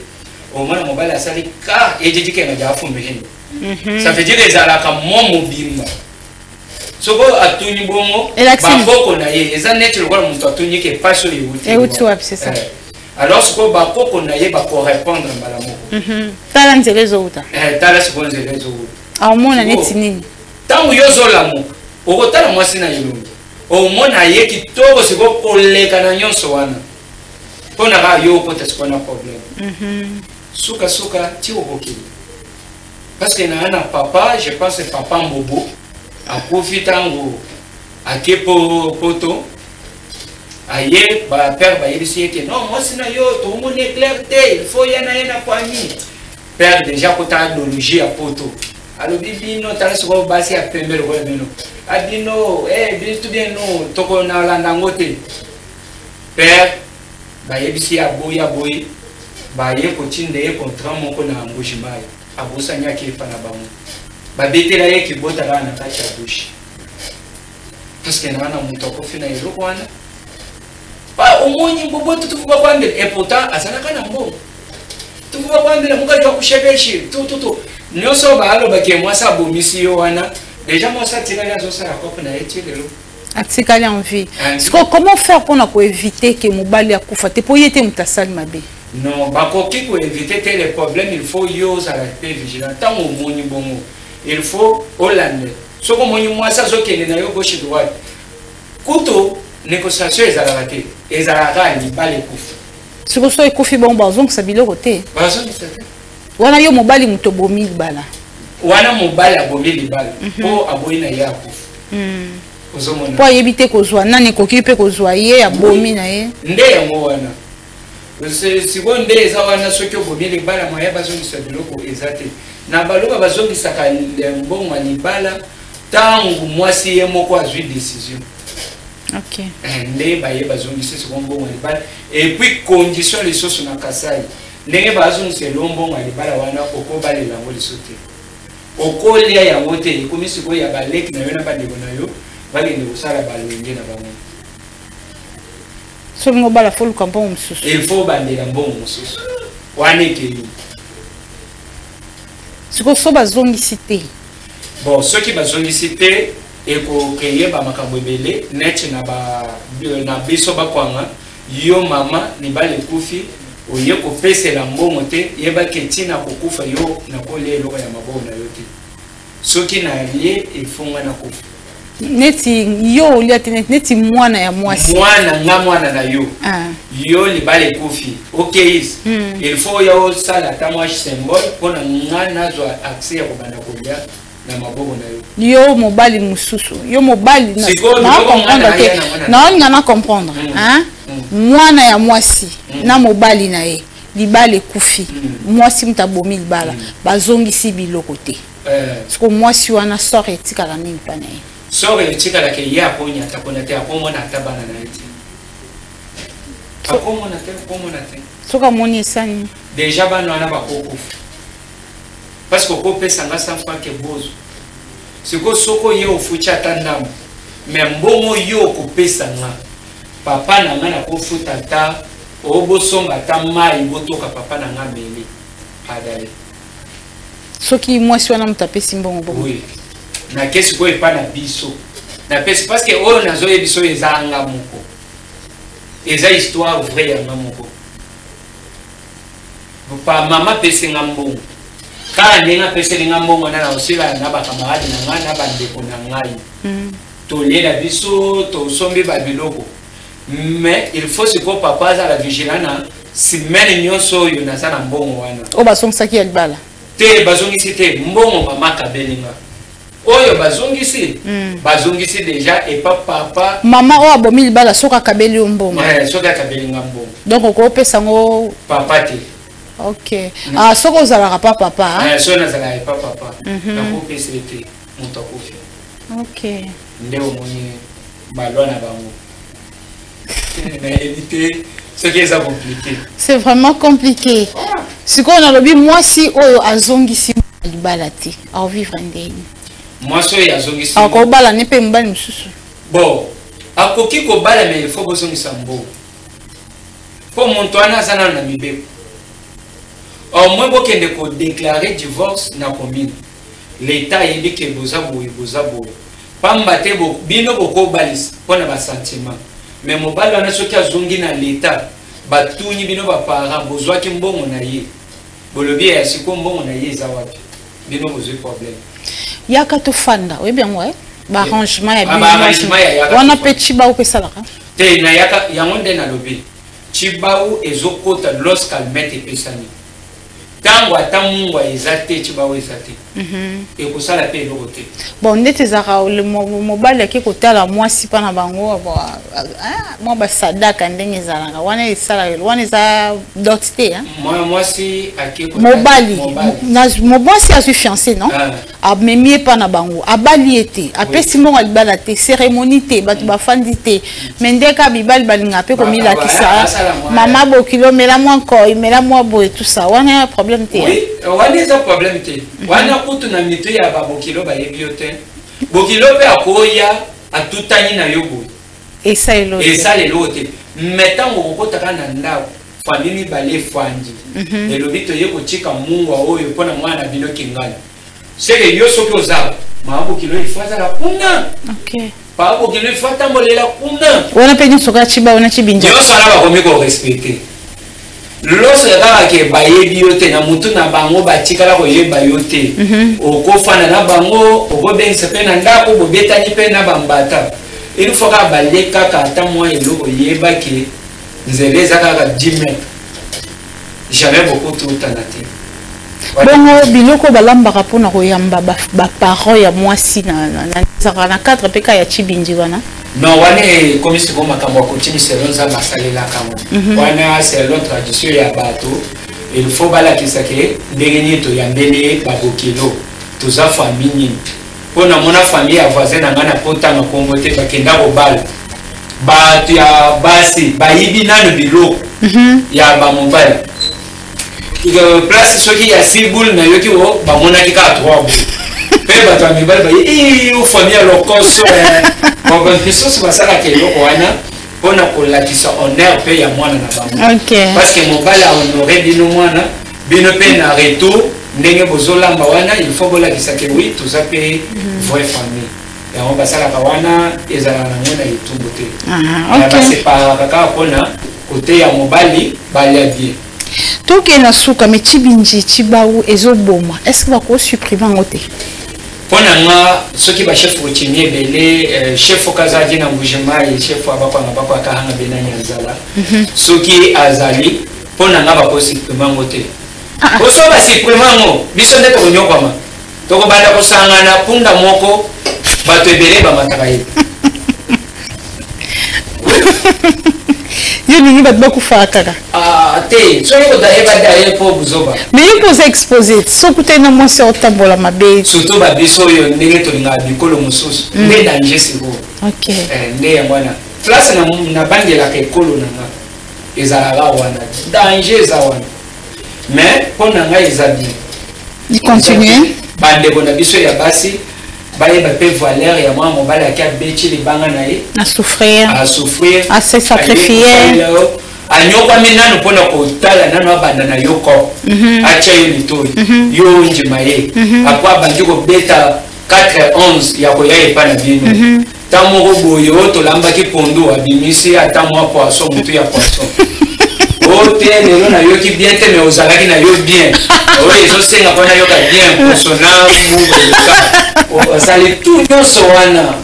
omona mobali asali car ejedikena ja afumbehendo ça veut dire ezalaka mo mobimba soko atuni bongo bakoko na ye eza neti lokola moto atuni ke paso euti wapi c'est ça alors siko bakoko na ye bakorépondre mbala moko tala nzela ezouta tala siko nzela ezouta aomona neti nini ntango yo ozolamuka okotala mwasi na elongi omona ye kitoko siko koleka na nyonso wana mpona kaka yo okota siko na problème sukasuka ti okokili parce que na papa je pense papa mbobo akufi ntango ake poto aye bapère bayebisi ye ke non mwasi na yo tomoni éclair te il faut ye na ye na famille père déjà kota adologie ya poto alobi bino tala sikoyo basi ya pembe lokola bino abino bitu bieno toko na olanda yango te père bayebisi ya boye baye kotinda ye contrat moko na embauchement ye abosaniaki epa na bango babetela ye kibota kaka na kati ya bouche parce que na wana moto akofi na eloko wana omoni boboto tufuka kwambela et pourtant azalaka na mbongo tufuka kwambela mokali wakushebeshi tututu nyonso balobaki mwasi abomisi yo wana déjà mwasi atikali azosala kope na ye ti lelo atikali en vie comment faire pour éviter que mobali akufa te po ye te moto asali mabe non bakoki koéviter te le problème il faut yo ozala pe vigilant ntango omoni bongo il faut olande soki omoni mwasi azokende na yo gauche droite kutu négociation ezalaka te ezalaka libala ekufa siko so ekufi bongo bazongisa biloko te bazongisa te wana yo mobali moto bomi libala wana mobali abomi libala mpo aboyi na ye akufa ozomona mpo ayebi te kozwa nani ekoki mpe kozwa ye abomi na ye nde yango wana sikoyo nde eza wana soki obomi libala mwaya bazongisa biloko eza te na baloba bazongisaka mbongo ya libala ntango mwasi ye moko azwi décision nde baye bazongisa sikoyo mbongo ya libala et puis condition lisusu na kasai ndenge bazongisa elo mbongo ya libala wana okobalela yango liso te okolia yango te ekomi sikoyo ya baleki na yo na bandeko na yo bakende kosala balwenge na bango soki ngobala fo luka mbongo mosusu il faut bandela mbongo mosusu wana ekeli sikoyo so bazongisi te bon soki bazongisi te ekokeye bamakambo ebele neti na biso bakwanga yo mama libala ekufi oye kopesela mbongo te yebaki ntina kokufa yo nakolia eloko ya maboko na yo te soki na ye efonga na kufa neti yo olia te neti mwana ya mwasi mwana na yo yo libala ekufi okeisi il faut ya osala ata mwa symbole mpona nga nazwa accès ya kobanda kolia na maboko na yo yo mobali mosusu yo mobali naoninga na comprendre mwana ya mwasi na mobali na ye libala ekufi mwasi moto abomi libala bazongisi biloko te siko mwasi wana sore etikala nini mpa na ye sore etikalaka ye akonyata mpona te akomona ata bana na ye te akomona te soki amoni esani déjà bana wana bakokufa parce que okopesanga sans fois ke bozo siko soko ye ofuti ata ndambo me mbongo yo okopesanga papa na nga nakofuta ata obosomba ata mai botoka papa na nga mele adale soki mwasi wana moto apesi mbongo bongo nakei sikoyo epa na biso napesi parce que oyo nazoyebiso oyo eza anga moko eza histoire vrai yanga moko pa mama pesenga mbongo kala ndenge apeselinga mbongo na osila na bakamarade na ngai na bandeko na ngai tolela biso tosombi babiloko mais il faut sikoyo papa azala vigilant na semaine nyonso oyo naza na mbongo wana oyo bazongisaki ya libala te bazongisi te mbongo mama akabelinga oyo bazongisi bazongisi déjà et pas papa maman o abomi libala soka kabeli mbongo soka kabeli mbongo donc ko pesa ngo papa te ok ah soko zala pas papa so na zala pas papa na ko pesa te muto kofi ok ndeo moni balona bango mais éviter ce qui est compliqué c'est vraiment compliqué si qu'on a lobby moi si oyo azongisi libala te à vivre ndeni moi so ya zongisi ako bala ne pe mbali mususu bon akoki ko bala mais il faut bozongisa mbo po muntu ana sana na mibeko au moins bokende ko déclarer divorce na commune l'état yebi ke bozabo pamba te bo bino boko balis pona ba sentiment mais mobali wana soki azongi na l'état batuni bino ba parents bozwaki mbongo na ye bolobi ya siko mbongo na ye za wapi bino bozwe problème yaka to fanda oui bien ouais ba arrangement ya bien wana pe chiba ou pesa la te na yaka yango nde na lobi chiba ou ezokota lorsqu'elle mette pesani tango atamungu ezate chiba ou ezate et ko sala pe eloko te bon ndete zaka le mobile ki ko tala moi si pa na bango moi ba sadaka ndenge zalaka wana esala wana za dotité hein moi si akiko mobile na mobile si a su fiancé non a memie pa na bango abali ete apesi mongo libala te cérémonie te batu ba fandi te mendeka bibali balinga pe ko mila kisa mama bo kilomela moi encore mela moi bo et tout ça wana problème te oui wana za problème te wana kutu na mitu ya babokilo ba yebiote bokilo pe akoya atutani na yobo esa lelo te metango kokotaka na ndako famille bale fandi elobito yeko chika mungu oyo pona mwana bino kingana seke yo soki ozala mabokilo ifaza la kuna okay pa bokilo ifata molela kuna wana pe nyonso ka chiba wana chibinja yo sala ba komiko respecter loso ya ke bayebi yote na mutu na bango batikala ko yeba yote okofana na bango okobengisa pe na ndako bobetani pe na bambata il faut ka baleka ka ta moi eloko yeba ke nzele zaka 10 mètres jamais beaucoup tout tanati bongo biloko balambaka pona koyamba ba parents ya mwasi na 4 peka ya chibinji wana non wane comme si bon makambo ko timi selon za masalela kamo wana selon tradition ya bato il faut bala kisake ndengeni to yambele babokilo to za famille pona mona famille ya voisin na ngana pota na kongo te bakenda ko bala ba ya basi bayibi nano bilo ya ba mobile iko place soki ya sibul na yoki wo ba mona ki ka 3 bo pe ba to mi bala ba o famille lokoso bon question c'est pas ça la question wana pona ko latisa honneur pe ya mwana na bango parce que mobile a honoré bino mwana bino pe na retour ndenge bozolamba wana il faut bola kisake oui tout ça pe vraie famille et on passe la wana ezala na mona itumbo te ok c'est pas kaka pona côté ya mobile bali ya bien toke na suka me chibinji chibaou ezoboma est-ce que va ko supprimer ngote pona nga soki ba chef routinier belé chef okazaji na mbujema et chef abako na bako akahanga benani azala soki azali pona nga ba ko supprimer ngote ko so ba supprimer ngo biso ndeko konyokwama toko banda ko sangana punda moko bato ebele ba matakaye yoni ba kufa kaka te so yo da eba da po buzoba mais il pose exposer so kute na mo se otambola mabe surtout ba biso yo ndenge to nga bikolo mususu ne danger siko ok ne ya mwana place na bande la ekolo na nga ezala wana danger za wana mais pona nga ezabi il continue bande bona biso ya basi baye ba pe valeur ya mwa mobala ya bechi libanga na ye à souffrir à se sacrifier anyokwa minano pona ko tala nano abanda na yoko acha yo litoi yo njima ye akwa bandi ko beta 4-11 ya ko yaye pana bino tamo boyo to lamba ki pondo abimisi atamo poisson mutu ya poisson ote lelo na yoki bien te mais ozalaki na yo bien oyo ezosenga mpona yoka bien posona mubo osali tout nyonso wana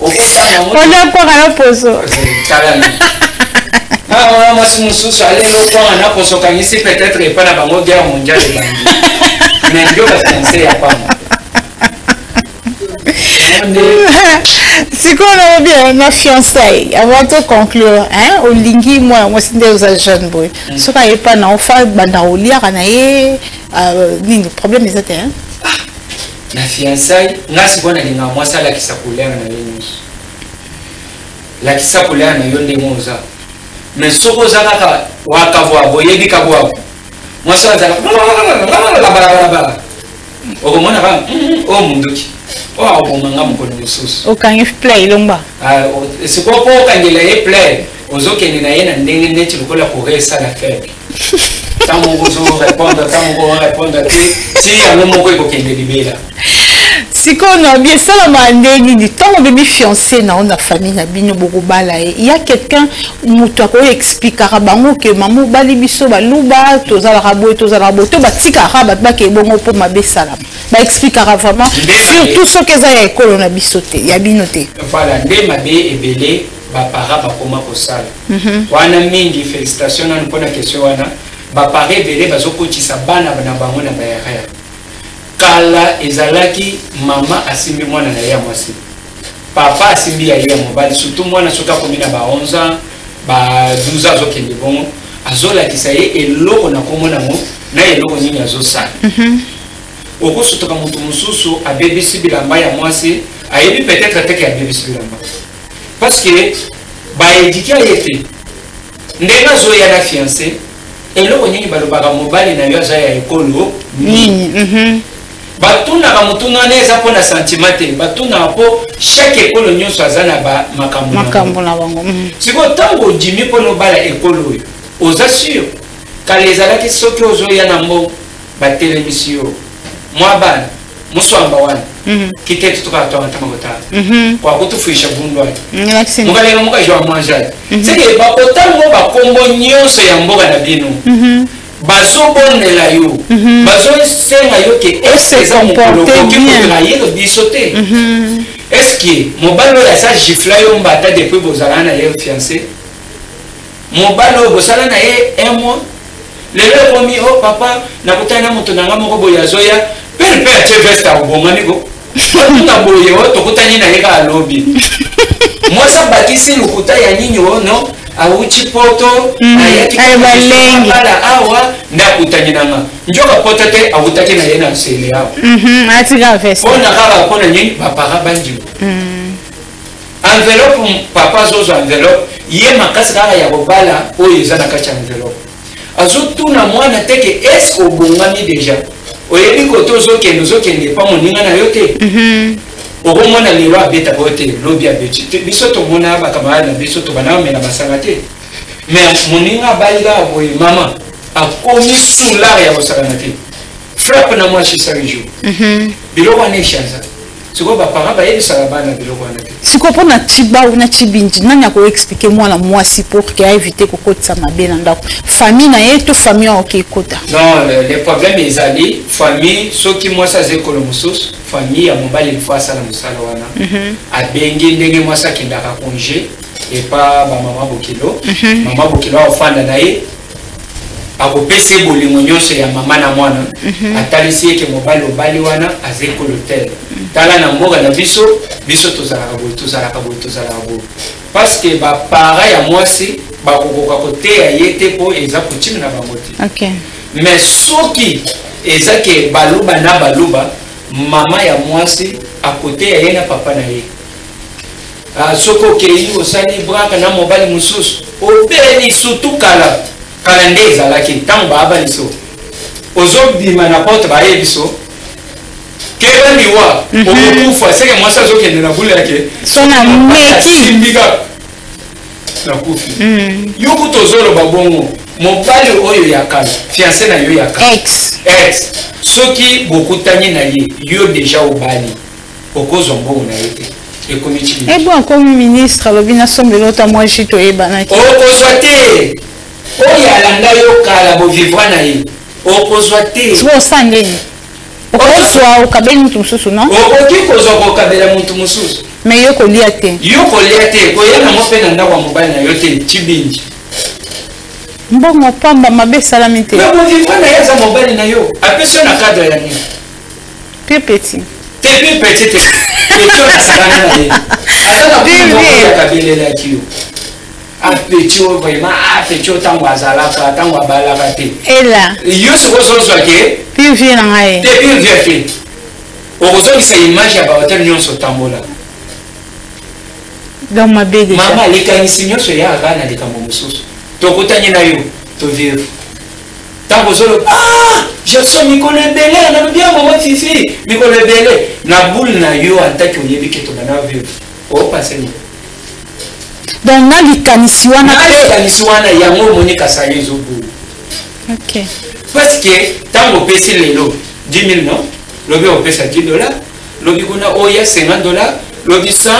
onakwaka na poso wana mwasi mosusu alengi okwanga na poso okangisi peut-être epa na bango guerre mondiale ebandi mais ndio bafinanse ya pamba C'est quoi on a bien ma fiançaille avant de conclure hein au lingi moi c'est des jeune boy ce qui est pas non fa banda au lire anaye ni problème les até hein la fiançaille ngasi bona linga moi ça la kisapulea na yenu la kisapulea na yonde moza mais soko zaka wakavwa boyebi kabwa moi ça za la okomona ba o munduki o abomanga mukolo mususu okangi play lomba sikopo kangela ye play ozokende na ye na ndenge ndeti lokola koresa la fête tamu gozo répondre si yango moko ekokende libela siko na bien ça la mandeni du temps on bébé fiancé na on a famille na bino bokobala il y a quelqu'un muto ko expliquera bango que maman bali biso baluba tozala rabo to batika rabat ba ke bongo po mabe salam ba expliquera vraiment surtout ce que ça ya ekolo na bisote ya binote voilà nde mabe ebele ba para ba koma ko sala wana mingi félicitations na mpona question wana ba para ebele bazokotisa bana na bango na ba ya kala ezalaki mama asimbi mwana na ye mwasi papa asimbi ya ye mobali surtout mwana soka komina ba 11 ans ba 12 ans zokende bongo azolakisa ye eloko na komona mo na eloko nini azosala okosotoka mutu mususu abebisi bilamba ya mwasi ayebi peut-être ateke abebisi bilamba parce que ba éduquer yete ndenga zoya na fiancé eloko nini balobaka mobali na yo aza ya ekolo nini batuna ka mutuna neza pona sentiment batuna po chaque école nyonso azana ba makambo na bango siko tango jimi pono bala école oza sûr kalezala ki soki ozoya na mbo ba télévision moi bana muswamba wana kitetu tuka to ntama kota kwa kutufisha bundwa mukalenga mukajwa manja sike ba potango ba kombo nyonso ya mboga na bino bazobonela yo bazosenga yo ke eza mokolo kokikola ye bisote est-ce que mobali oyo asa gifla yo mbata depuis bozala na ye fiancé mobali oyo bosala na ye un mois lelo ekomi o papa nakutani na moto nanga moko boye azoya mpe atie veste abomaniko otuna boye o tokutani na ye ka alobi mwasi abakisi lokuta ya nini o no auchi poto ayaki ala awa ndakutani nanga njoka poto te awutaki na yena sele awa atika veste ona kala kona nini bapara banji enveloppe papa zozo enveloppe ye makasi kala ya kobala oyo eza na kati ya enveloppe azotuna mwana teke est-ce obongami déjà oyebi koto ozokende pa moninga na yo te okomona lelo abeta bote lobi abeti biso tomona bakamara na biso tobana mena basanga te mais moninga balika boye mama akomi soulard ya bosakana te frappe na moi chez Saint jour biloko ane chanza siko bapara bayebisaka bana biloko wana te siko mpona tiba ou na tibindi nani ako expliquer mwana mwasi pour que éviter kokotisa mabe na ndako famille na ye to famille oke ekota non le problème ezali famille soki mwasi aza ekolo mosusu famille ya mobali ilfo asala mosala wana abengi ndenge mwasi akendaka congé epa bamama bokilo mama bokilo aofanda na ye akopesa bolingo nyonso ya mama na mwana atalisi eke mobali obali wana aza ekolo tel tala na mboka na biso tozalaka boye parce que bapara ya mwasi bakokoka koteya ye te mpo eza kutime na bango te mais soki eza ke baluba na baluba mama ya mwasi akoteya ye na papa na ye soki okei osali braka na mobali mosusu obeli surtout kala nde ezalaki ntango baaba liso ozobima na porte baye biso keba liwa okokufa seke mwasi azokende na bule yake sona meki nakufi yo kuta ozoloba bongo mobali oyo ya kala fiancé na yo ya kala ex soki bokutani na ye yo deja obali okozwa mbongo na ye te ekomi chini bon comme ministre alobi nasombeli ota mwa ji toyebanaki okozwa te oyo alanda yo kala bovivra na ye okozwa te siko osandeni okozwa okabeli mutu mosusu non okoki kozwa kokabela mutu mosusu mais yo kolia te koya nango mpe na ndako ya mobali na yo te tibindi mbongo pamba mabe esalami te bovivra na ye aza mobali na yo apesi yo na cadre ya nini pe petit T'es plus petit, t'es la salade. Attends, petit vraiment, petit tango azalaka, tango abalaka te. Et là. Yo ce que so soke. Puis viens là. Depuis vieux fait. Heureusement c'est image ya ba hotel nyonso tambola. Dans ma baie déjà. Maman les kanisi nyonso ya bana de kambo mususu. Tokutanye na yo, to vivre. Tango zolo je sens mikolo ebele na bien maman fifi, mikolo ebele na boule na yo antaki oyebi ke to bana vivre. O passer. Donc na likanisi wana yango monika sali zobu. OK. Parce que tango pesi lelo 10 000 non, lobi on pesa $10, lobi kuna oya $50, lobi 100,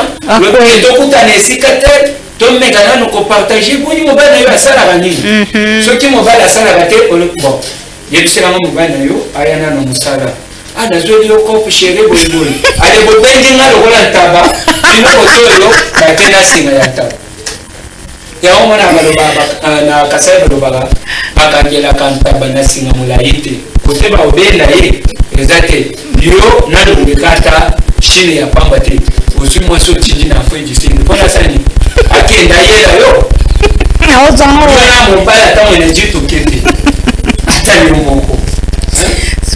lobi tokutana esika te to mekana no ko partager boni mobile na yo asala bani. Soki mobile asala bate bon. Yebisela mobile na yo ayana na musala. Nazoli yo kopu chérie boy. Ale bo bendi ngalo kola taba. Bino kotoyo bakena singa ya taba. Ya omona baloba na kasai baloba bakangela kantaba na singa mulaite. Koteba obenda ye ezate yo nalo ngekata shine ya pamba te. Ozu mwaso tindi na fweji singa. Pona sani akenda yela yo. Na ozango. Na mobile tamu na jitu kete. Atali moko.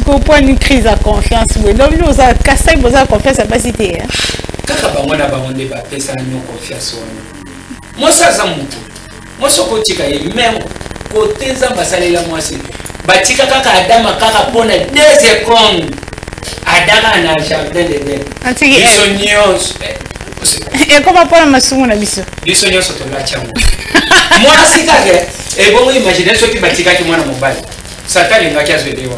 Au point d'une crise à confiance, oui. Donc, nous avons cassé, vous avez confiance à pas citer. Kaka bangona bangonde ba pesa nyo confiance wana. Moi ça za mutu. Moi soko tika ye même côté za basalela moi c'est. Batika kaka adama kaka pona 2 secondes. Adama na jardin de Eden. Antiki Bisonyos. Et comment pour masumu na biso? Bisonyos to la chango. Moi c'est kaka et bon imaginer ce qui batika ki mwana mobile. Satan ngaki azwedewa.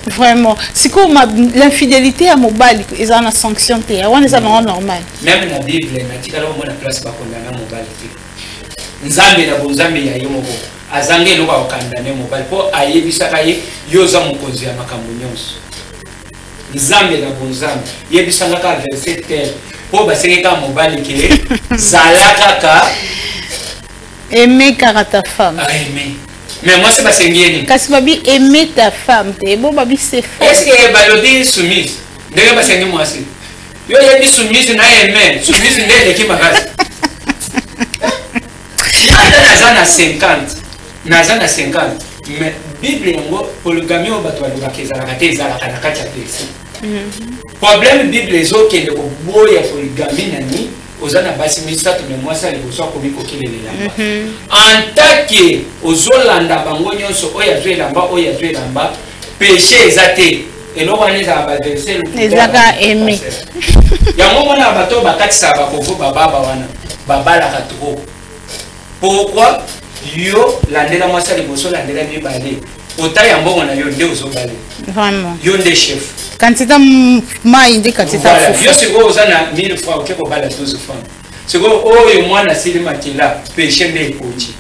Vraiment. C'est comme l'infidélité à mobile, ils ont une sanction. On est normal. Même la Bible, na la place ba condamner mobile. Nzambe na bonzambe ya yomoko. Azange loka okandane mobile po ayebisa kaye yoza mukonzi ya makambo nyonso. Nzambe na bonzambe yebisa ngaka verset tel po basengeka mobile ke zalaka ka aimer ta femme. Aimer. Mais moi c'est pas sengieni. Kasi babi aimer ta femme, te bon babi c'est faux. Est-ce que balobi soumise? Ndenge ba sengi moi c'est. Yo yebi soumise na aimer, soumise ndenge ki magazi. Nazana 50. Nazana 50. Mais Bible yango polygamie o bato balobaka ezalaka te ezalaka na kati ya pesi. Problème Bible ezokende ko boya polygamie nani ozana basi misato me mwasa liboso ko bikokelela. En tant que ozolanda bango nyonso oya zwelamba péché ezate eloko aneza ba verset ezaka aimer. Yango mona bato bakatisa bakovo bababa wana babala ka trop. Pourquoi yo landela mwasa liboso landela mibale otaya mbongo na yo nde ozobale. Vraiment. Yo nde chef. Quand tu as mai de quand tu as fait. Yo c'est quoi ozana 1000 fois OK ko bala 12 fois. C'est quoi oyo mwana sili makila péché nde ekoji.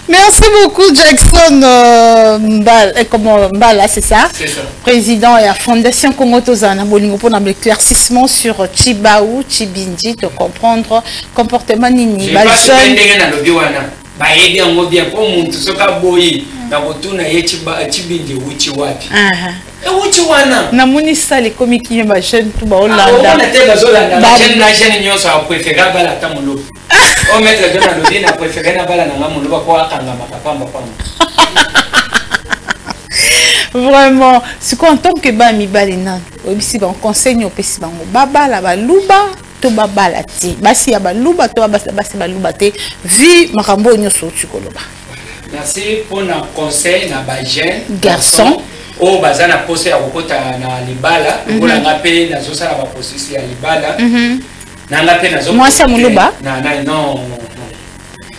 Merci beaucoup Jackson Mbala, c'est ça? C'est ça. Président et la Fondation Congo Tozana Bolingo pour l'éclaircissement sur Chibaou, Chibindi, de comprendre comportement nini. Bah aider en bien pour mon tout ce boyi na botuna ye Chibindi uchi wapi. Uchi wana. Na monisa les comiques qui ba jeune tout ba Hollanda. On était bazolanda. La jeune nyonso a préféré bala tamulo. On mettre de la lobby na préféré na bala na ngamulo ba kwa kanga makapamba pamba. Vraiment, c'est quoi en tant que ba mi balena. Obisi ba conseil au pesi bango. Baba la baluba to baba la ti. Basi ya baluba to basi baluba te. Vi makambo nyonso chikoloba. Merci pour le conseil na ba jeune garçon. O bazana posé à kokota na libala, pour la ngape na zosa la posisi ya libala. Na ngape na zo. Moi c'est muluba. Non.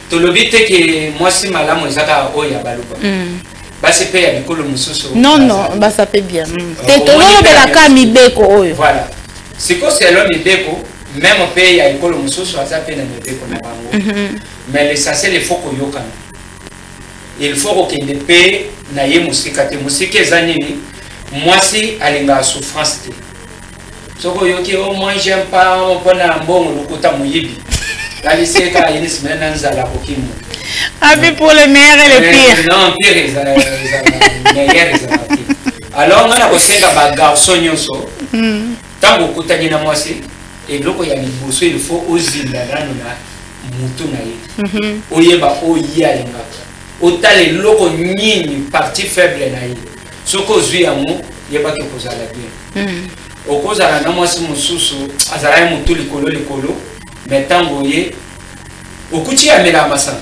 To lobite ke moi si malamu ezaka o ya baluba. Basi pe ya bikolo mususu. Non, ça fait bien. Te tolo bela ka mibeko oyo. Voilà. Siko c'est l'homme mibeko, même pe ya bikolo mususu aza pe na mibeko na bango. Mais l'essentiel il faut koyoka. Il faut que ne paie na ye musika te musika ezanini mwasi alinga souffrance te. Soko yoki o moi j'aime pas mpona mbongo lokuta muyibi. Kali seka yini simena nzala kokimu. Avis pour le meilleur et le pire. Non, pire, meilleur, alors ngana kosenga ba garçon nyonso tango kutani na mwasi eloko ya liboso il faut ozinda nano na mutu na ye oyeba oyalenga otale eloko nini partie faible na ye soko ozwi yango yeba ke kozala bien okozala na mwasi mosusu azala ye mutu likolo mais tango ye okuti amela masanga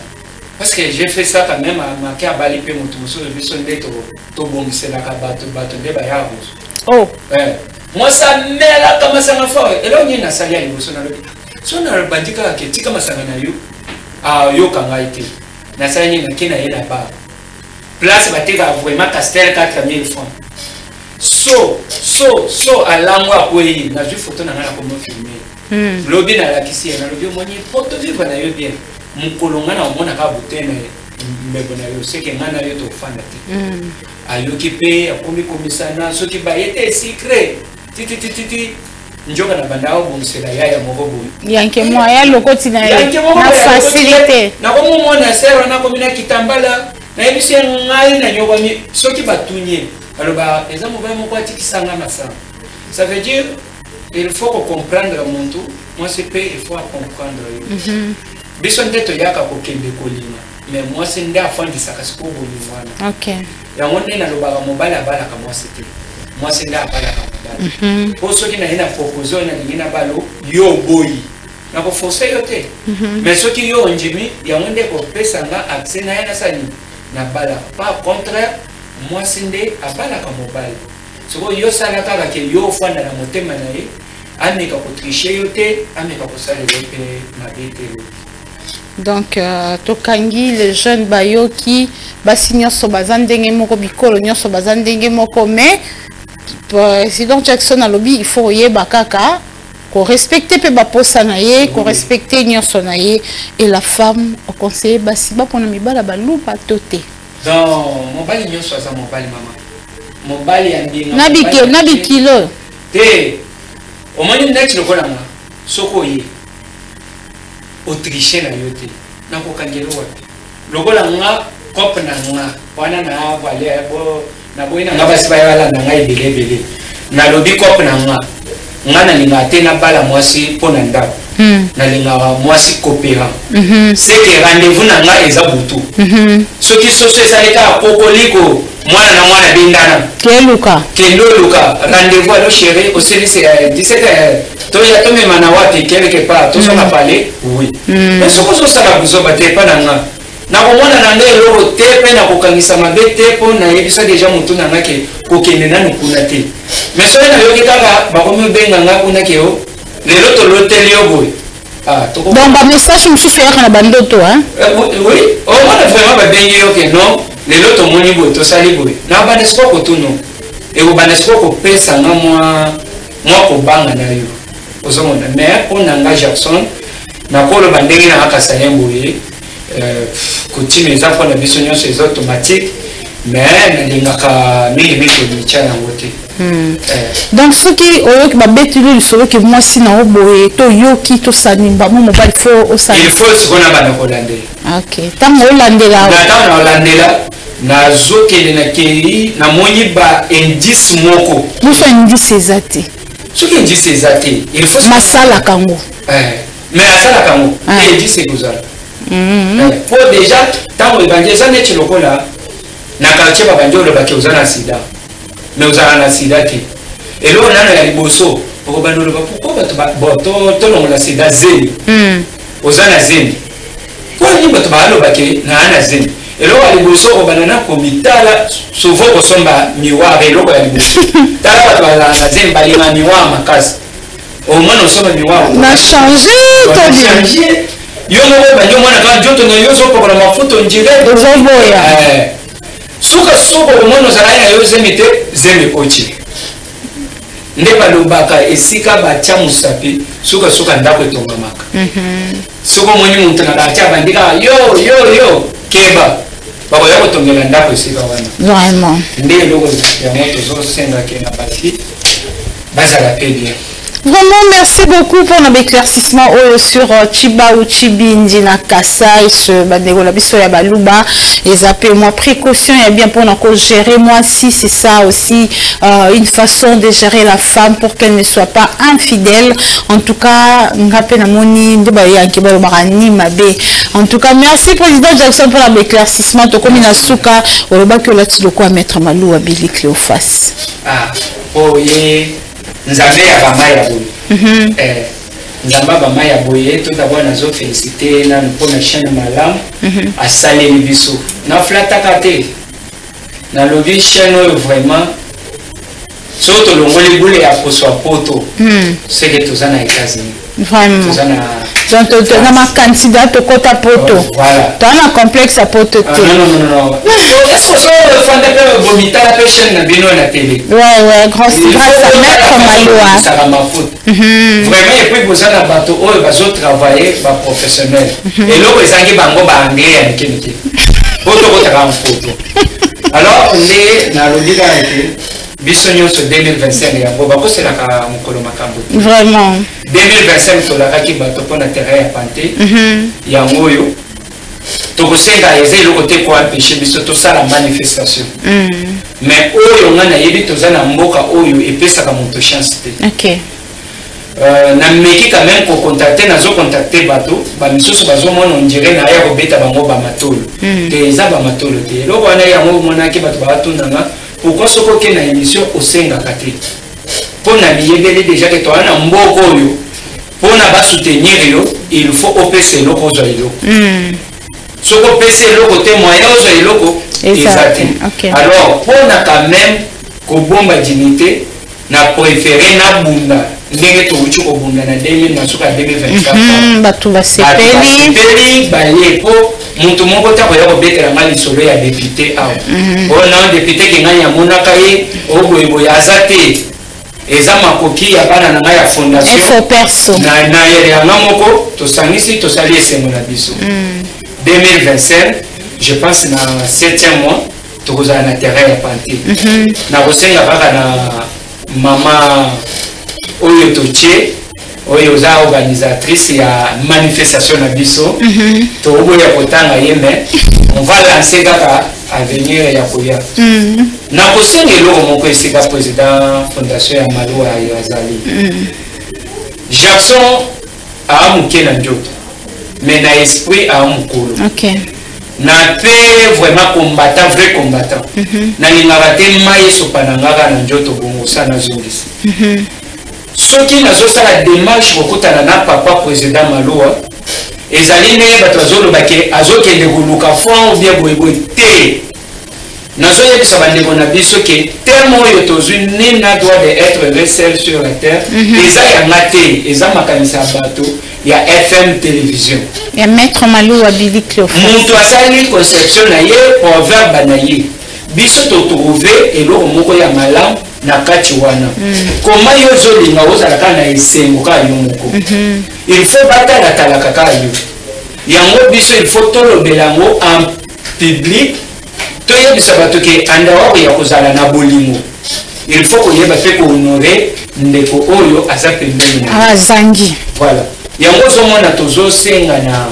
parce que j'ai fait ça quand même à marquer à bali pe mutu mosusu biso nde to bongiselaka bato nde baya oh moi ça mela kama masanga fort elo nyina salia liboso na lobi so na bandika ke tika masanga na yo yo kanga ite na sala nyina kina yela ba place bateka vraiment castel 4000 francs so alangwa kwei na ju photo na ngana ko mo filmer lobi na la kisi na lobi moni photo vivre na yo bien mukolonga na omona ka butene mbebo na yo seke ngana yo to fanda te ayoki pe akomi komisana soki ba yete secret titi njoka na bandao bomusela ya moko bo yanke mo ya lokoti na facilité na ko mo mona sera na komina kitambala na ebisi ngai na nyoko mi soki batunye aloba eza mobile moko atikisanga masanga ça veut dire il faut comprendre mon tout moi c'est pas il faut comprendre biso ndeto yaka ko kende kolima mais moi c'est nda afandisa kasiko bolimwana OK ya ngone na lobaka mobile abala ka moi c'était moi c'est nda abala ka mobile pour ceux qui na ina proposer na ngina balo yo boyi na ko forcer yo te mais ceux qui yo njimi ya ngone ko pesa nga accès na yana sani na bala pas contraire moi c'est nde abala ka mobile so yo sala ka ke yo fanda na motema na ye ameka ko tricher yo te ameka ko sala yo te mabete. Donc tokangi les jeunes bayo qui basigno so bazandenge moko bikolo nyonso bazandenge moko mais président Jackson a lobby il faut yeba kaka ko respecter pe ba posa na ye ko respecter nyonso na ye et la femme au conseil basiba pona mibala balupa tote dans mobali nyonso za mobali mama mobali andinga nabikilo te omoni ndati lokola nga soko ye Autriche na yote na kokangelo wapi lokola nga kop na nga wana na vale bo na boina nga basi bayala na ngai belebele na lobi kop na nga na linga te na bala mwasi pona ndako na linga mwasi kopera c'est que rendez-vous na nga eza butu soki soso esaleka kokoliko mwana na mwana bindana kendo luka rendez-vous alo chéri au service 17h toya tome mana wapi quelque part to sona parler oui mais soko so sala buzo bate pa nanga na komona na ngai lo te pe na kokangisa mabe te po na yebisa déjà mutu na ngake kokende na nukuna te mais so na yoki kaka ba komi benga nga kuna ke o lelo to lotel yo boy donc ba message mu faire na bandoto hein oui o mona vraiment ba bengi yo ke non lelo to moni boy to sali boy na ba nesko ko tuno e ko ba nesko ko pesa na moi ko banga na yo ozomona mais on engage Jackson na kolo bandenge na akasalembo ye continue za kwa na biso nyonso les automatiques mais na lingaka mingi ko michana wote donc ce qui oyoki ba betulu solo que moi si na oboye to yoki to sanimba mo mobile faut au sanimba il faut se kona bana ko landela OK tango landela na landela na zokele na kei na moni ba indice moko muso indice ezate soki indice ezate il faut masala kango mais asala kango indice ezala pour déjà tango ebangeza neti lokola na quartier babanjo lo baki uzana sida mais uzana na sida te elo nana ya liboso ko bandolo ba pourquoi bato to longola sida zeni uzana zeni ko ni bato ba lo baki na ana zeni elo wa liboso ko banana komitala souvent ko somba miware elo ya liboso tala bato ba zeni bali na miwa makasi au moins on somba miwa na changer to changer yo mo ba yo mwana ka joto na yo so ko na mafuto njire boya suka soko komono zalaya yo zemite zeme ochi nde balobaka esika bacha musapi suka ndako etonga maka soko moni muntu na bacha bandika yo keba bako yako tongela ndako esika wana vraiment nde loko ya moto zo senga ke na basi bazala pe bien Vraiment, merci beaucoup pour nos éclaircissements sur Chiba ou Chibindi na Kasai, ce bandego la biso ya baluba, et zappé moi précaution et bien pour nous gérer moi si c'est ça aussi une façon de gérer la femme pour qu'elle ne soit pas infidèle. En tout cas, ngape na moni ndeba yanki ba barani mabe. En tout cas, merci président Jackson pour l'éclaircissement. To comme inasuka oloba que là tu dois quoi mettre Malou à Billy Cléophas. Ah, oh yeah. Nzambe ya bama ya boye. Nzambe bama ya boye tout d'abord nazo féliciter na pour na chaîne malam a salé biso. Na flata kate. Na lobby chaîne vraiment surtout le ngoli boule ya poso poto. C'est que tout ça na États-Unis. Vraiment. Tout ça na donc tu as ma candidat au côté poto. Voilà. Tu as un complexe à poto. Non. Est-ce que ça fondé peu vomita la chaîne na bino na télé. Ouais, grâce à Maître Maloa. Ça va ma faute. Vraiment et puis vous avez bateau eux va travailler ba professionnel. Et là ils ont bango ba anglais en Kenya. Poto ko ta photo. Alors on na lobby là biso nyonso 2025 ya boba ko c'est la ka mukolo makambo. Vraiment. 2025 to la ka ki bato pona terrain ya panté. Ya ngoyo. To ko senga eze lo côté ko empêcher biso to ça la manifestation. Mais oyo ngana yebi to za na mboka oyo epesa ka moto chance te. OK. Na meki quand même ko contacter nazo contacter bato ba misusu bazo mona on dirait na ya ko beta bango ba matolo. Te za ba matolo te. Lo wana ya ngo mona ki bato ba tunanga. Pourquoi ce qu'on a une émission au Senga Kate pour n'habiller déjà que toi un mboko yo pour n'a pas soutenir yo il faut opérer le cause yo ce qu'on peut c'est le côté moyen aux locaux exact alors pour n'a quand même ko bomba dignité n'a préféré na bunda ndenge to uchu ko bunda na 2000 na suka 2024 batu ba sepeli ba yepo muntu moko ta ko yako betela ngali solo ya député awo ona député ki nganya monaka ye oboyebo ya azate eza makoki ya bana na ya fondation info perso na ya moko to sangisi to sali esengo na biso 2025 je pense na 7e mois to koza na terrain ya panté na kosenga baka na mama oyo toche oyo za organisatrice ya manifestation na biso to oboya kotanga yeme on va lancer kaka avenir ya koya na kosengelo moko esika président fondation ya Maloa ya Azali Jackson a muke na njoto mais na esprit a mukolo OK na pe vraiment combattant vrai combattant na lingaka te mai sopananga na njoto bongo sana zongisi soki nazosala démarche kokutana na papa président Maloa ezali ndenge bato bazolobake azokende koluka fond ou bien boyeboye te nazoyebisa bandeko na biso ke terme oyo tozwi nina droit de être seul sur la terre eza yanga te eza makanisa ya bato ya FM télévision ya Maître Maloa Billy Cléophas moto asali conception na ye proverbe na ye biso totrouve eloko moko ya malamu na kati wana koma yo zolinga ozalaka na esengo ka yo moko il faut batala kaka yo yango biso il faut tolobela yango en public toyebisa bato ke andawa ya kozala na bolingo il faut koyeba pe kohonore ndeko oyo aza pembeni azangi voilà yango ozomona tozosenga na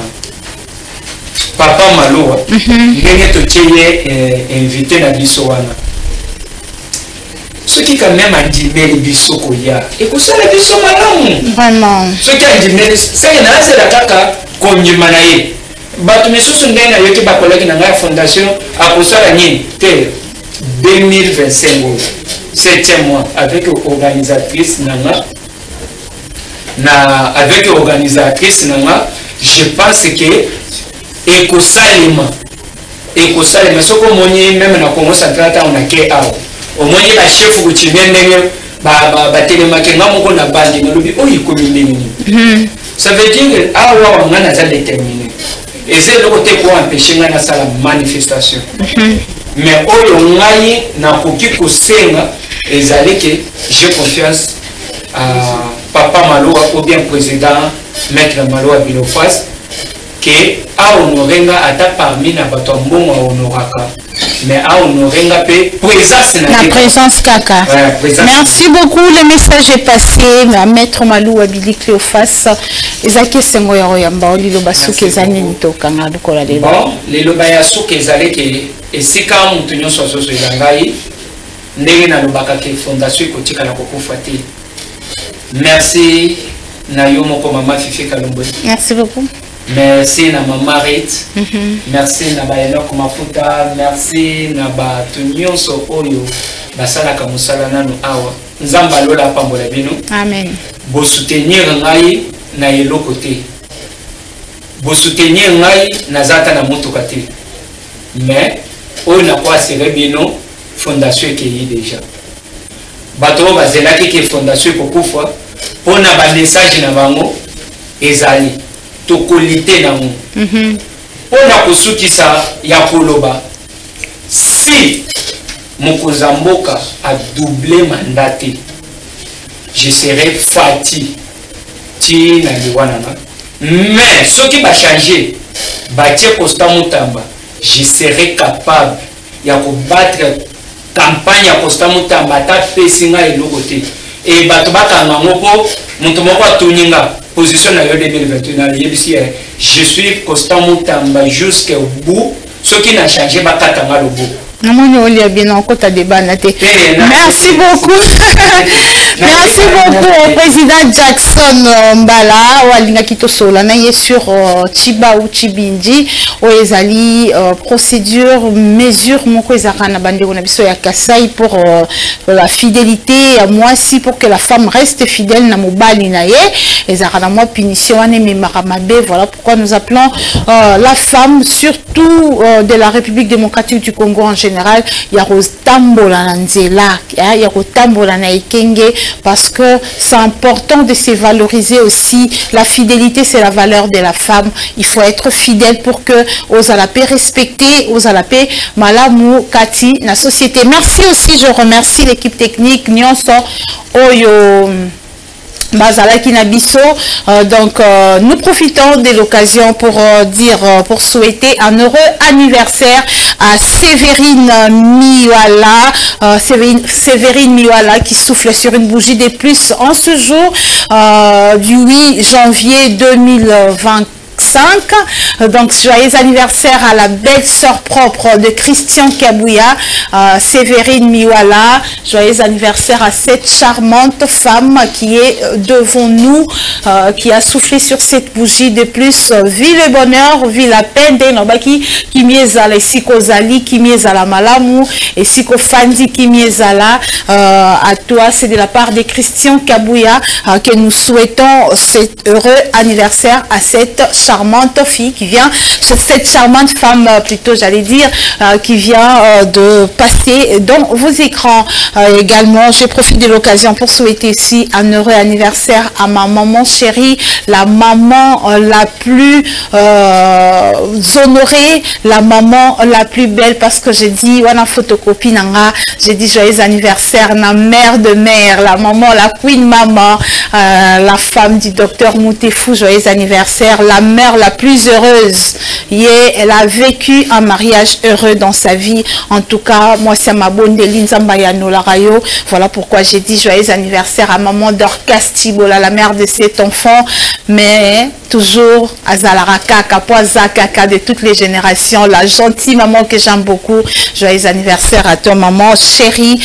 papa Maloa ndenge totie invité na biso wana ceux qui quand même andimeli biso koya ekosala biso malamu vraiment ceux qui andimeli c'est na kaka konyima na ye bato misusu ndenge na yoki bakolaki na ngai fondation akosala nini te 2025 7e mois avec organisatrice nanga avec organisatrice nanga je pense que ekosalema soko moni même na Congo central ta on a ke awo omoni ba chef kuchimia ndenge ba telemake ngamoko na bandi na lobi oyi komine ni ça veut dire awa ngana za déterminé et c'est le côté pour empêcher ngana sala manifestation mais oyo ngai na koki kosenga ezali ke j'ai confiance à papa Maloa ou bien président Maître Maloa Bilofas que a honorenga ata parmi na bato mbongo honoraka mais à honorer la présence. La présence kaka. Merci beaucoup, le message est passé. Maître Malou Abili Cléophas, Ezaki Sengoya Yamba, Lilo Basuke Zanini Tokanga, Lukola Lelo. Bon, Lilo Bayasuke Zaleke, et si quand nous tenions sur ce Langaï, Ndena Lubaka qui fondation Kotika la Koko Fati. Merci, Nayomo Komama Fifi Kalombo. Merci beaucoup. Merci na Mama Rit. Merci na Bayenok Mafuta. Merci na Batunyoso Oyo. Basala Kamusala Nanu Awa. Nzamba Lola Pambola Bino. Amen. Bo soutenir ngai na yelo côté. Bo soutenir ngai na zata na moto kate. Mais oyo na kwa sere bino fondation qui est déjà. Bato bazela ki fondation ko kufa pona ba message na bango ezali to qualité na mo. Pona kusukisa ya koloba si Mokozamboka a doublé mandaté. Je serai fatigué. Mais ce qui va changer, je serai capable de battre la campagne à Costa Moutamba, et position à 2021. Je suis Costa Moutamba jusqu'au bout. Ce qui n'a changé, c'est le bout. Merci beaucoup. Merci beaucoup au président Jackson Mbala Walinga Kitosola na sur Chiba ou Chibindi Oezali procédure mesure moko ezaka na bandeko na biso ya Kasai pour la fidélité moi si pour que la femme reste fidèle na mobali na ye ezaka na moi punition ane memarabe. Voilà pourquoi nous appelons la femme surtout de la République démocratique du Congo en général ya rotambola na nzela ya rotambola na ikenge parce que c'est important de se valoriser aussi. La fidélité c'est la valeur de la femme. Il faut être fidèle pour que aux alapé respecter aux alapé malamu kati na société. Merci aussi, je remercie l'équipe technique Nyonso Oyo Bazalaki Nabiso. Donc nous profitons de l'occasion pour pour souhaiter un heureux anniversaire à Séverine Miwala. Séverine Miwala qui souffle sur une bougie de plus en ce jour du 8 janvier 2020. Donc joyeux anniversaire à la belle sœur propre de Christian Kabouya, Séverine Miwala. Joyeux anniversaire à cette charmante femme qui est devant nous, qui a soufflé sur cette bougie de plus. Vie le bonheur, vie la peine de Nobaki qui miezala siko zali qui miezala malamu et siko fandi qui miezala. À toi c'est de la part de Christian Kabouya que nous souhaitons cet heureux anniversaire à cette charmante fille qui vient, cette charmante femme plutôt j'allais dire, qui vient de passer dans vos écrans. Également je profite de l'occasion pour souhaiter ici un heureux anniversaire à ma maman chérie, la maman la plus honorée, la maman la plus belle, parce que j'ai dit wana photocopie nanga, j'ai dit joyeux anniversaire na mère de mère, la maman, la queen maman, la femme du docteur Moutefou, joyeux anniversaire, la mère la plus heureuse. Elle a vécu un mariage heureux dans sa vie. En tout cas, moi c'est ma bonne Deline Zambayano Larayo. Voilà pourquoi j'ai dit joyeux anniversaire à maman Dorcas Tibola, la mère de cet enfant. Mais toujours à Zalaraka, Kapoaza, Kaka de toutes les générations, la gentille maman que j'aime beaucoup. Joyeux anniversaire à toi maman chérie.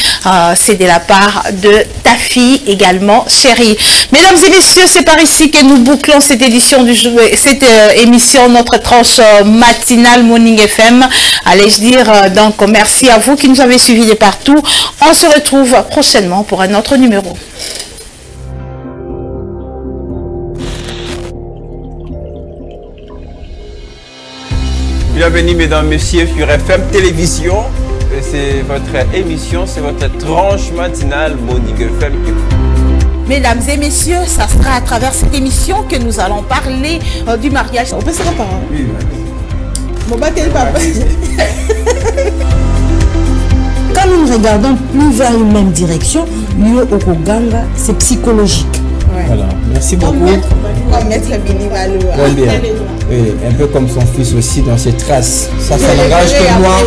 C'est de la part de ta fille également chérie. Mesdames et messieurs, c'est par ici que nous bouclons cette édition du jeu, cette émission, notre tranche matinale Morning FM. Allez-je dire donc merci à vous qui nous avez suivis de partout. On se retrouve prochainement pour un autre numéro. Bienvenue mesdames, messieurs sur FM Télévision. C'est votre émission, c'est votre tranche matinale Morning FM. Mesdames et messieurs, ça sera à travers cette émission que nous allons parler du mariage. On peut se reparler. Oui, Mon baptême, papa. Quand nous ne regardons plus vers une même direction, mieux au Koganga, c'est psychologique. Ouais. Voilà, merci beaucoup. Comme Maître Bini Valou. Oui, un peu comme son fils aussi dans ses traces. Ça n'engage que moi.